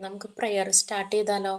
നമുക്ക് prayer start ചെയ്താലോ?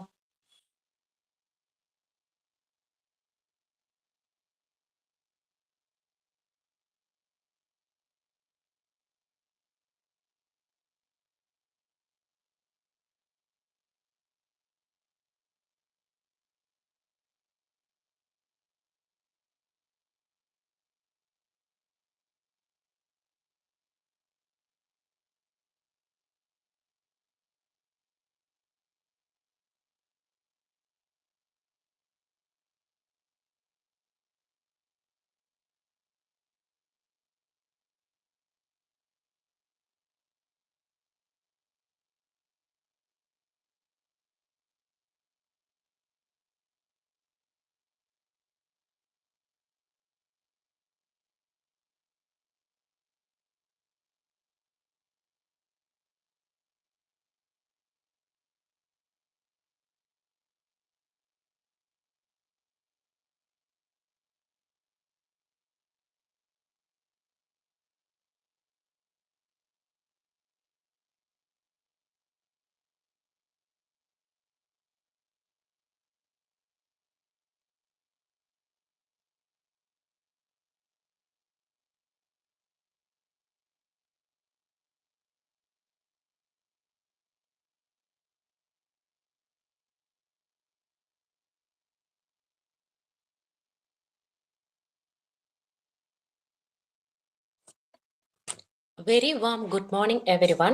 Very warm good morning every one.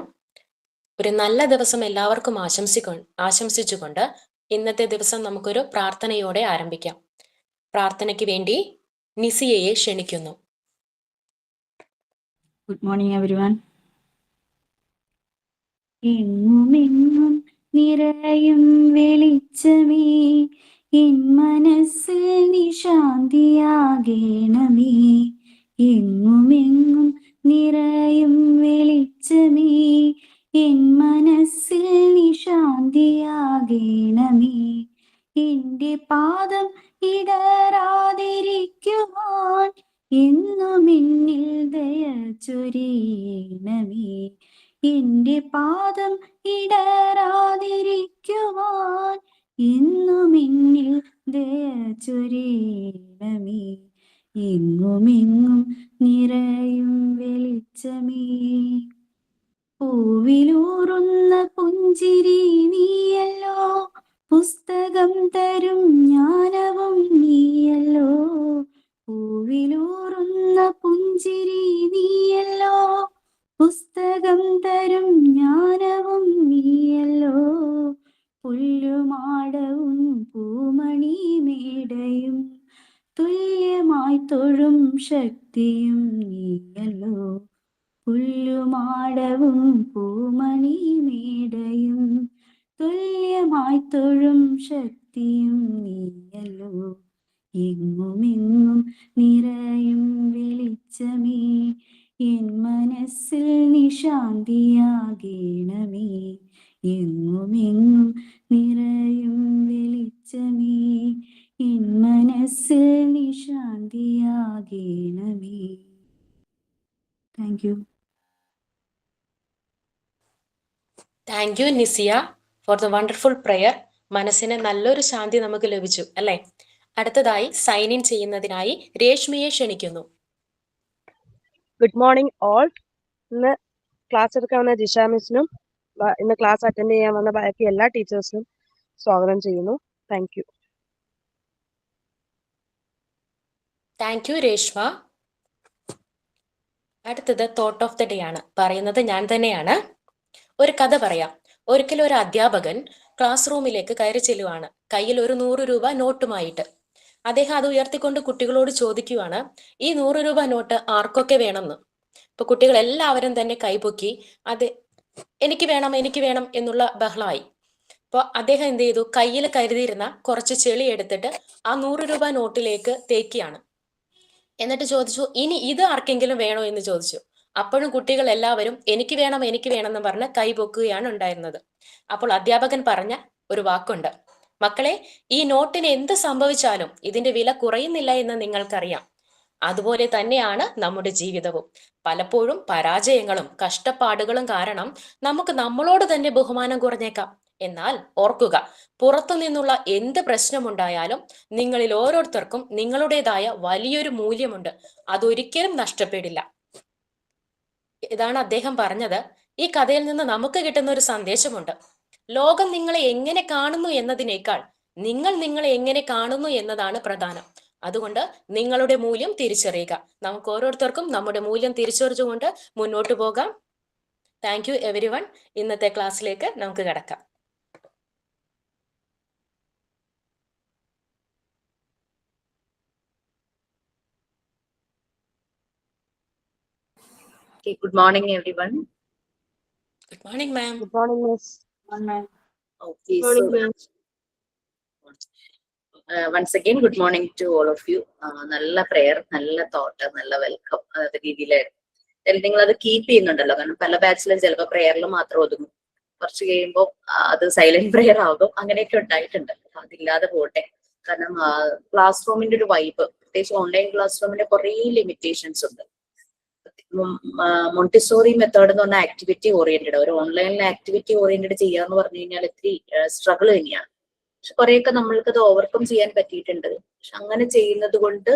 ഒരു നല്ല ദിവസം എല്ലാവർക്കും ആശംസിച്ചുകൊണ്ട് ഇന്നത്തെ ദിവസം നമുക്കൊരു പ്രാർത്ഥനയോടെ ആരംഭിക്കാം. പ്രാർത്ഥനയ്ക്ക് വേണ്ടി നിസിയയെ ക്ഷണിക്കുന്നു. Good morning everyone. എങ്ങുമെങ്ങും നിറയും വെളിച്ചമേ, എൻ മനസ്സിൽ നിശാന്തിയാകേണമേ. എങ്ങുമെങ്ങും നിറയും വെളിച്ചമേ, എൻ മനസ്സിൽ നിശാന്തിയാകേണമേ. എന്റെ പാദം ഇടറാതിരിക്കുവാൻ എന്നും എന്നിൽ ദയ ചൊരിയണമേ. എന്റെ പാദം ഇടറാതിരിക്കുവാൻ എന്നും എന്നിൽ ദയ ചൊരിയണമേ. എങ്ങുമെങ്ങും നിറയും വെളിച്ചമേ, പൂവിലൂറുന്ന പുഞ്ചിരി നീയല്ലോ, പുസ്തകം തരും ജ്ഞാനവും നീയല്ലോ. പൂവിലൂറുന്ന പുഞ്ചിരി നീയല്ലോ, പുസ്തകം തരും ജ്ഞാനവും നീയല്ലോ. പുല്ലുമാടവും പൂമണി മേടയും തുല്യമായി തൊഴും ശക്തിയും നീയല്ലോ. പുല്ലുമാടവും പൂമണി മേടയും തുല്യമായി തൊഴും ശക്തിയും നീയല്ലോ. എങ്ങുമെങ്ങും നിറയും വെളിച്ചമേ, എൻ മനസ്സിൽ നിശാന്തിയാകേണമേ. എങ്ങുമെങ്ങും നിറയും വെളിച്ചമേ, എൻ മനസ്സിൽ നിശാന്തിയാകേണമേ. Thank you. Thank you Nisiya for the wonderful prayer. മനസ്സിന് നല്ലൊരു ശാന്തി നമുക്ക് ലഭിച്ചു അല്ലേ? അടുത്തതായി സൈൻ ഇൻ ചെയ്യുന്നതിനായി രേഷ്മിയെ ക്ഷണിക്കുന്നു. Good morning all. ഇന്ന് ക്ലാസ് എടുക്കാൻ വന്ന ജിഷ മിസ്സിനും ഇന്ന് ക്ലാസ് അറ്റൻഡ് ചെയ്യാൻ വന്ന ബാക്കി എല്ലാ ടീച്ചേഴ്സിനും സ്വാഗതം ചെയ്യുന്നു. Thank you. Thank U Reshma. അടുത്തത് തോട്ട് ഓഫ് ദ ഡേ ആണ്. പറയുന്നത് ഞാൻ തന്നെയാണ്. ഒരു കഥ പറയാം. ഒരിക്കലും ഒരു അധ്യാപകൻ ക്ലാസ് റൂമിലേക്ക് കയറി ചെല്ലുവാണ്, കയ്യിൽ ഒരു 100 രൂപ നോട്ടുമായിട്ട്. അദ്ദേഹം അത് ഉയർത്തിക്കൊണ്ട് കുട്ടികളോട് ചോദിക്കുവാണ്, ഈ 100 രൂപ നോട്ട് ആർക്കൊക്കെ വേണമെന്ന്. ഇപ്പൊ കുട്ടികൾ എല്ലാവരും തന്നെ കൈപൊക്കി, അത് എനിക്ക് വേണം എനിക്ക് വേണം എന്നുള്ള ബഹളമായി. അപ്പോൾ അദ്ദേഹം എന്ത് ചെയ്തു, കയ്യിൽ കരുതിയിരുന്ന കുറച്ച് ചെളി എടുത്തിട്ട് ആ 100 രൂപ നോട്ടിലേക്ക് തേക്കിയാണ്. എന്നിട്ട് ചോദിച്ചു, ഇനി ഇത് ആർക്കെങ്കിലും വേണോ എന്ന് ചോദിച്ചു. അപ്പോഴും കുട്ടികൾ എല്ലാവരും എനിക്ക് വേണം എന്ന് പറഞ്ഞ് കൈ പൊക്കുകയാണ് ഉണ്ടായിരുന്നത്. അപ്പോൾ അധ്യാപകൻ പറഞ്ഞ ഒരു വാക്കുണ്ട്, മക്കളെ, ഈ നോട്ടിന് എന്ത് സംഭവിച്ചാലും ഇതിന്റെ വില കുറയുന്നില്ല എന്ന് നിങ്ങൾക്കറിയാം. അതുപോലെ തന്നെയാണ് നമ്മുടെ ജീവിതവും. പലപ്പോഴും പരാജയങ്ങളും കഷ്ടപ്പാടുകളും കാരണം നമുക്ക് നമ്മളോട് തന്നെ ബഹുമാനം കുറഞ്ഞേക്കാം. എന്നാൽ ഓർക്കുക, പുറത്തു നിന്നുള്ള എന്ത് പ്രശ്നമുണ്ടായാലും നിങ്ങളിൽ ഓരോരുത്തർക്കും നിങ്ങളുടേതായ വലിയൊരു മൂല്യമുണ്ട്. അതൊരിക്കലും നഷ്ടപ്പെടില്ല. ഇതാണ് അദ്ദേഹം പറഞ്ഞത്. ഈ കഥയിൽ നിന്ന് നമുക്ക് കിട്ടുന്ന ഒരു സന്ദേശമുണ്ട്. ലോകം നിങ്ങളെ എങ്ങനെ കാണുന്നു എന്നതിനേക്കാൾ നിങ്ങൾ നിങ്ങളെ എങ്ങനെ കാണുന്നു എന്നതാണ് പ്രധാനം. അതുകൊണ്ട് നിങ്ങളുടെ മൂല്യം തിരിച്ചറിയുക. നമുക്ക് ഓരോരുത്തർക്കും നമ്മുടെ മൂല്യം തിരിച്ചറിഞ്ഞുകൊണ്ട് മുന്നോട്ട് പോകാം. Thank you everyone. ഇന്നത്തെ ക്ലാസ്സിലേക്ക് നമുക്ക് കടക്കാം. Okay, good morning, everyone. Good morning ma'am. Good morning, Miss. Okay, Good morning, ma'am. Once again, good morning to all of you. നല്ല prayer, നല്ല thought, നല്ല welcome. അതൊക്കെ രീതിയിലായിരുന്നു. നിങ്ങൾ അത് കീപ്പ് ചെയ്യുന്നുണ്ടല്ലോ. കാരണം പല ബാച്ചിലും ചിലപ്പോൾ പ്രേയറിൽ മാത്രം ഒതുങ്ങും. കുറച്ച് കഴിയുമ്പോൾ അത് സൈലന്റ് പ്രെയർ ആകും. അങ്ങനെയൊക്കെ ഉണ്ടായിട്ടുണ്ട്. അതില്ലാതെ പോട്ടെ. കാരണം ക്ലാസ് റൂമിന്റെ ഒരു വൈബ്, പ്രത്യേകിച്ച് ഓൺലൈൻ ക്ലാസ് റൂമിന്റെ കുറേ ലിമിറ്റേഷൻസ് ഉണ്ട്. മോണ്ടിസോറി മെത്തേഡ് എന്ന് പറഞ്ഞാൽ ആക്ടിവിറ്റി ഓറിയന്റഡ്. ഒരു ഓൺലൈനിൽ ആക്ടിവിറ്റി ഓറിയന്റഡ് ചെയ്യാന്ന് പറഞ്ഞു കഴിഞ്ഞാൽ ഇത്തിരി സ്ട്രഗിൾ തന്നെയാണ്. പക്ഷെ കുറെയൊക്കെ നമ്മൾക്ക് അത് ഓവർകം ചെയ്യാൻ പറ്റിയിട്ടുണ്ട്. പക്ഷെ അങ്ങനെ ചെയ്യുന്നത് കൊണ്ട്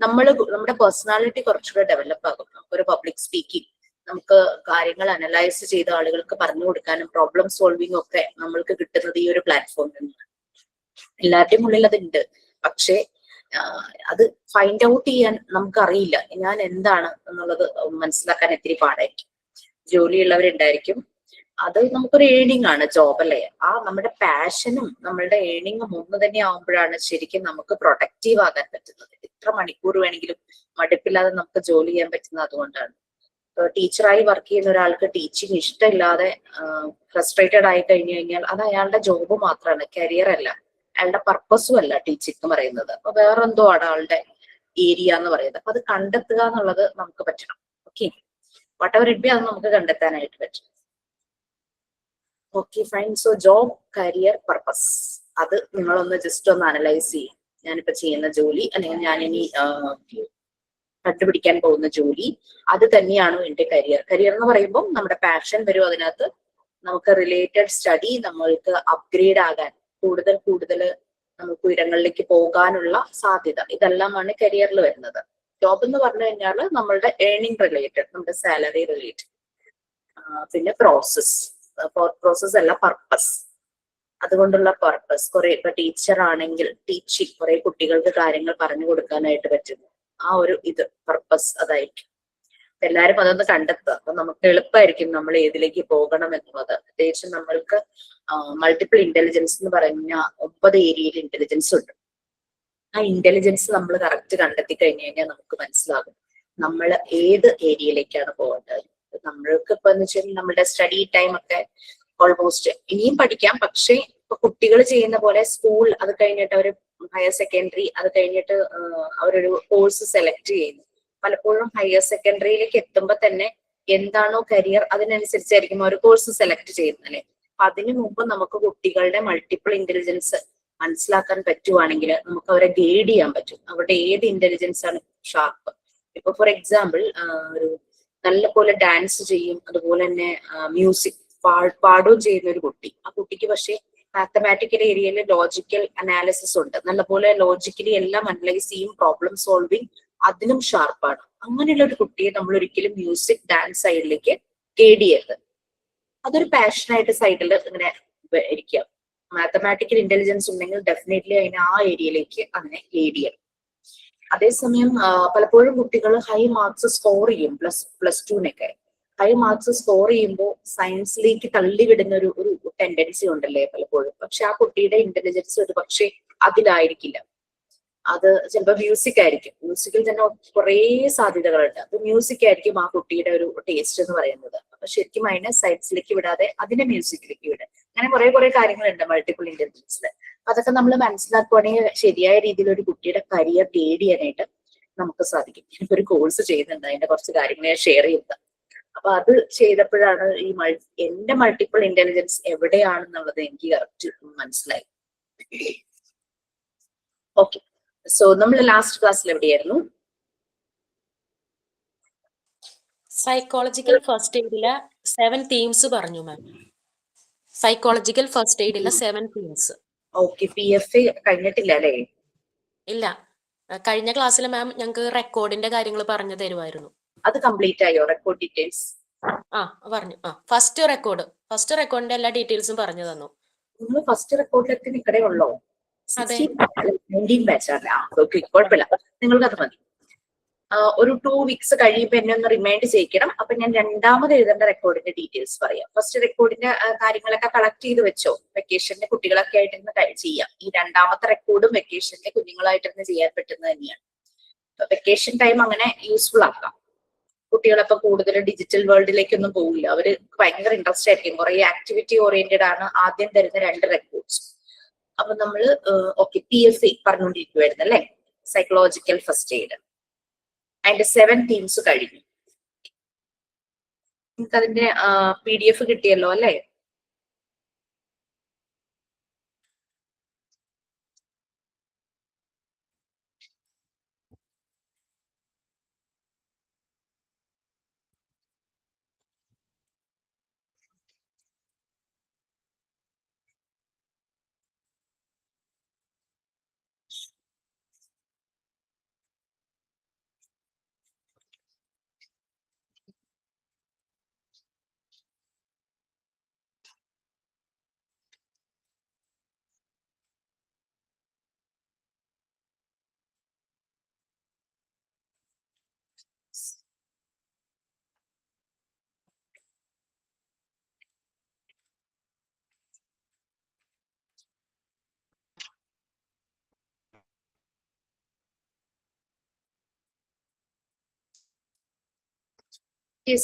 നമ്മുടെ പേഴ്സണാലിറ്റി കുറച്ചുകൂടെ ഡെവലപ്പ് ആകും. ഒരു പബ്ലിക് സ്പീക്കിംഗ്, നമുക്ക് കാര്യങ്ങൾ അനലൈസ് ചെയ്ത് ആളുകൾക്ക് പറഞ്ഞു കൊടുക്കാനും പ്രോബ്ലം സോൾവിംഗ് ഒക്കെ നമ്മൾക്ക് കിട്ടുന്നത് ഈ ഒരു പ്ലാറ്റ്ഫോമിൽ നിന്നാണ്. എല്ലാവരുടെയും ഉള്ളിൽ അതുണ്ട്. പക്ഷേ അത് ഫൈൻഡ് ഔട്ട് ചെയ്യാൻ നമുക്കറിയില്ല. ഞാൻ എന്താണ് എന്നുള്ളത് മനസ്സിലാക്കാൻ ഇത്തിരി പാടായിരിക്കും. ജോലിയുള്ളവരുണ്ടായിരിക്കും. അത് നമുക്കൊരു ഏണിംഗ് ആണ്, ജോബ് അല്ലേ. ആ നമ്മുടെ പാഷനും നമ്മളുടെ ഏണിംഗും ഒന്ന് തന്നെ ആവുമ്പോഴാണ് ശരിക്കും നമുക്ക് പ്രൊഡക്റ്റീവ് ആകാൻ പറ്റുന്നത്. എത്ര മണിക്കൂർ വേണമെങ്കിലും മടുപ്പില്ലാതെ നമുക്ക് ജോലി ചെയ്യാൻ പറ്റുന്നത് അതുകൊണ്ടാണ്. ടീച്ചറായി വർക്ക് ചെയ്യുന്ന ഒരാൾക്ക് ടീച്ചിങ് ഇഷ്ടമില്ലാതെ ഫ്രസ്ട്രേറ്റഡ് ആയി കഴിഞ്ഞു കഴിഞ്ഞാൽ അത് അയാളുടെ ജോബ് മാത്രമാണ്, കരിയർ അല്ല, അയാളുടെ പർപ്പസും അല്ല ടീച്ചിങ് എന്ന് പറയുന്നത്. അപ്പൊ വേറെന്തോ ആണ് ആളുടെ ഏരിയ എന്ന് പറയുന്നത്. അപ്പൊ അത് കണ്ടെത്തുക എന്നുള്ളത് നമുക്ക് പറ്റണം. Okay, what ever it be, അത് നമുക്ക് കണ്ടെത്താനായിട്ട് പറ്റും. Okay fine. So job, career, purpose, അത് നിങ്ങളൊന്ന് ജസ്റ്റ് ഒന്ന് അനലൈസ് ചെയ്യും. ഞാനിപ്പോ ചെയ്യുന്ന ജോലി അല്ലെങ്കിൽ ഞാനിനി കണ്ടുപിടിക്കാൻ പോകുന്ന ജോലി, അത് തന്നെയാണോ എന്റെ കരിയർ? കരിയർ എന്ന് പറയുമ്പോൾ നമ്മുടെ പാഷൻ വരും അതിനകത്ത്. നമുക്ക് റിലേറ്റഡ് സ്റ്റഡി, നമ്മൾക്ക് അപ്ഗ്രേഡ് ആകാൻ, കൂടുതൽ നമുക്ക് ഉയരങ്ങളിലേക്ക് പോകാനുള്ള സാധ്യത, ഇതെല്ലാമാണ് കരിയറിൽ വരുന്നത്. ജോബ് എന്ന് പറഞ്ഞു കഴിഞ്ഞാൽ നമ്മളുടെ ഏർണിംഗ് റിലേറ്റഡ്, നമ്മുടെ സാലറി റിലേറ്റഡ്. പിന്നെ പ്രോസസ് അല്ല, പർപ്പസ്. അതുകൊണ്ടുള്ള പർപ്പസ്, കുറെ ഇപ്പൊ ടീച്ചർ ആണെങ്കിൽ ടീച്ചിങ്, കുറെ കുട്ടികൾക്ക് കാര്യങ്ങൾ പറഞ്ഞു കൊടുക്കാനായിട്ട് പറ്റുന്നു. ആ ഒരു പർപ്പസ് അതായിരിക്കും. എല്ലാവരും അതൊന്ന് കണ്ടെത്തുക. അപ്പൊ നമുക്ക് എളുപ്പമായിരിക്കും നമ്മൾ ഏതിലേക്ക് പോകണം എന്നുള്ളത്. പ്രത്യേകിച്ച് നമ്മൾക്ക് മൾട്ടിപ്പിൾ ഇന്റലിജൻസ് എന്ന് പറഞ്ഞ 9 ഏരിയയിൽ ഇന്റലിജൻസ് ഉണ്ട്. ആ ഇന്റലിജൻസ് നമ്മൾ കറക്റ്റ് കണ്ടെത്തി കഴിഞ്ഞു കഴിഞ്ഞാൽ നമുക്ക് മനസ്സിലാകും നമ്മൾ ഏത് ഏരിയയിലേക്കാണ് പോകേണ്ടത്. നമ്മൾക്ക് ഇപ്പൊ എന്ന് വെച്ചാൽ നമ്മുടെ സ്റ്റഡി ടൈം ഒക്കെ ഓൾമോസ്റ്റ് ഇനിയും പഠിക്കാം. പക്ഷേ ഇപ്പൊ കുട്ടികൾ ചെയ്യുന്ന പോലെ സ്കൂൾ, അത് കഴിഞ്ഞിട്ട് അവർ ഹയർ സെക്കൻഡറി, അത് കഴിഞ്ഞിട്ട് അവരൊരു കോഴ്സ് സെലക്ട് ചെയ്യുന്നു. പലപ്പോഴും ഹയർ സെക്കൻഡറിയിലേക്ക് എത്തുമ്പോൾ തന്നെ എന്താണോ കരിയർ അതിനനുസരിച്ചായിരിക്കും ഒരു കോഴ്സ് സെലക്ട് ചെയ്യുന്നത് അല്ലെ. അപ്പൊ അതിനു മുമ്പ് നമുക്ക് കുട്ടികളുടെ മൾട്ടിപ്പിൾ ഇന്റലിജൻസ് മനസ്സിലാക്കാൻ പറ്റുവാണെങ്കിൽ നമുക്ക് അവരെ ഗൈഡ് ചെയ്യാൻ പറ്റും. അവരുടെ ഏത് ഇന്റലിജൻസ് ആണ് ഷാർപ്പ്. ഇപ്പൊ ഫോർ എക്സാമ്പിൾ, ഒരു നല്ല പോലെ ഡാൻസ് ചെയ്യും, അതുപോലെ തന്നെ മ്യൂസിക് പാടുകയും ചെയ്യുന്ന ഒരു കുട്ടി. ആ കുട്ടിക്ക് പക്ഷേ മാത്തമാറ്റിക്കൽ ഏരിയയിൽ ലോജിക്കൽ അനാലിസിസ് ഉണ്ട്. നല്ലപോലെ ലോജിക്കലി എല്ലാം അനലൈസ് ചെയ്യും, പ്രോബ്ലം സോൾവിങ് അതിനും ഷാർപ്പാണ്. അങ്ങനെയുള്ള ഒരു കുട്ടിയെ നമ്മൾ ഒരിക്കലും മ്യൂസിക്, ഡാൻസ് സൈഡിലേക്ക് ഗൈഡ് ചെയ്യരുത്. അതൊരു പാഷനായിട്ട് സൈഡിൽ ഇങ്ങനെ ഇരിക്കുക. മാത്തമാറ്റിക്കൽ ഇന്റലിജൻസ് ഉണ്ടെങ്കിൽ ഡെഫിനറ്റ്ലി അതിന് ആ ഏരിയയിലേക്ക് അങ്ങനെ ഗൈഡ് ചെയ്യണം. അതേസമയം പലപ്പോഴും കുട്ടികൾ ഹൈ മാർക്സ് സ്കോർ ചെയ്യും, പ്ലസ് ടുവിനൊക്കെ ഹൈ മാർക്സ് സ്കോർ ചെയ്യുമ്പോൾ സയൻസിലേക്ക് തള്ളിവിടുന്ന ഒരു ടെൻഡൻസി ഉണ്ടല്ലേ പലപ്പോഴും. പക്ഷെ ആ കുട്ടിയുടെ ഇന്റലിജൻസ് ഒരു പക്ഷേ അതിലായിരിക്കില്ല. അത് ചിലപ്പോൾ മ്യൂസിക് ആയിരിക്കും. മ്യൂസിക്കിൽ തന്നെ കുറേ സാധ്യതകളുണ്ട്. അത് മ്യൂസിക് ആയിരിക്കും ആ കുട്ടിയുടെ ഒരു ടേസ്റ്റ് എന്ന് പറയുന്നത്. അപ്പൊ ശരിക്കും അതിനെ സയൻസിലേക്ക് വിടാതെ അതിനെ മ്യൂസിക്കിലേക്ക് വിടുക. അങ്ങനെ കുറെ കാര്യങ്ങളുണ്ട് മൾട്ടിപ്പിൾ ഇന്റലിജൻസിൽ. അതൊക്കെ നമ്മൾ മനസ്സിലാക്കുവാണെങ്കിൽ ശരിയായ രീതിയിൽ ഒരു കുട്ടിയുടെ കരിയർ ഗൈഡ് ചെയ്യാനായിട്ട് നമുക്ക് സാധിക്കും. എനിക്ക് ഒരു കോഴ്സ് ചെയ്യുന്നുണ്ട്, അതിന്റെ കുറച്ച് കാര്യങ്ങൾ ഞാൻ ഷെയർ ചെയ്തത്. അപ്പൊ അത് ചെയ്തപ്പോഴാണ് എന്റെ മൾട്ടിപ്പിൾ ഇന്റലിജൻസ് എവിടെയാണെന്നുള്ളത് എനിക്ക് കറക്റ്റ് മനസ്സിലായി. ഓക്കെ, സോ നമ്മൾ ലാസ്റ്റ് ക്ലാസ്സിൽ എവിടെയായിരുന്നു? സൈക്കോളജിക്കൽ ഫസ്റ്റ് എയ്ഡിലെ 7 തീംസ് പറഞ്ഞു മാം. സൈക്കോളജിക്കൽ ഫസ്റ്റ് എയ്ഡിലെ 7 തീംസ്. ഓക്കെ, PFA കഴിഞ്ഞിട്ടില്ല അല്ലേ? ഇല്ല, കഴിഞ്ഞ ക്ലാസ്സിൽ മാം ഞങ്ങൾക്ക് റെക്കോർഡിന്റെ കാര്യങ്ങൾ പറഞ്ഞു തരുമായിരുന്നു. അത് കംപ്ലീറ്റ് ആയോ റെക്കോർഡ് ഡീറ്റെയിൽസ്? പറഞ്ഞു. ഫസ്റ്റ് റെക്കോർഡിന്റെ എല്ലാ ഡീറ്റെയിൽസും പറഞ്ഞു തന്നു. നിങ്ങൾ ഫസ്റ്റ് റെക്കോർഡിലെത്തി നിൽക്കടേ ഉള്ളോ? അതെ. 19 ബാച്ചാണ്. ഓക്കെ, കുഴപ്പമില്ല, നിങ്ങൾക്ക് അത് മതി. ഒരു 2 വീക്സ് കഴിയുമ്പോൾ എന്നെ ഒന്ന് റിമൈൻഡ് ചെയ്യിക്കണം. അപ്പൊ ഞാൻ രണ്ടാമത് എഴുതേണ്ട റെക്കോർഡിന്റെ ഡീറ്റെയിൽസ് പറയാം. ഫസ്റ്റ് റെക്കോർഡിന്റെ കാര്യങ്ങളൊക്കെ കളക്ട് ചെയ്ത് വെച്ചോ. വെക്കേഷന്റെ കുട്ടികളൊക്കെ ആയിട്ടിരുന്ന് ചെയ്യാം. ഈ രണ്ടാമത്തെ റെക്കോർഡും വെക്കേഷന്റെ കുഞ്ഞുങ്ങളായിട്ടിരുന്ന് ചെയ്യാൻ പറ്റുന്നത് തന്നെയാണ്. വെക്കേഷൻ ടൈം അങ്ങനെ യൂസ്ഫുൾ ആക്കാം. കുട്ടികളൊക്കെ കൂടുതൽ ഡിജിറ്റൽ വേൾഡിലേക്കൊന്നും പോകില്ല. അവര് ഭയങ്കര ഇൻട്രസ്റ്റ് ആയിരിക്കും. കുറെ ആക്ടിവിറ്റി ഓറിയന്റഡ് ആണ് ആദ്യം തരുന്ന 2 റെക്കോർഡ്സ്. അപ്പൊ നമ്മള് ഓക്കെ, PFA പറഞ്ഞുകൊണ്ടിരിക്കുവായിരുന്നു അല്ലെ, സൈക്കോളജിക്കൽ ഫസ്റ്റ് എയ്ഡ്. അതിന്റെ 7 തീംസ് കഴിഞ്ഞു. നിങ്ങൾക്ക് അതിന്റെ PDF കിട്ടിയല്ലോ അല്ലെ?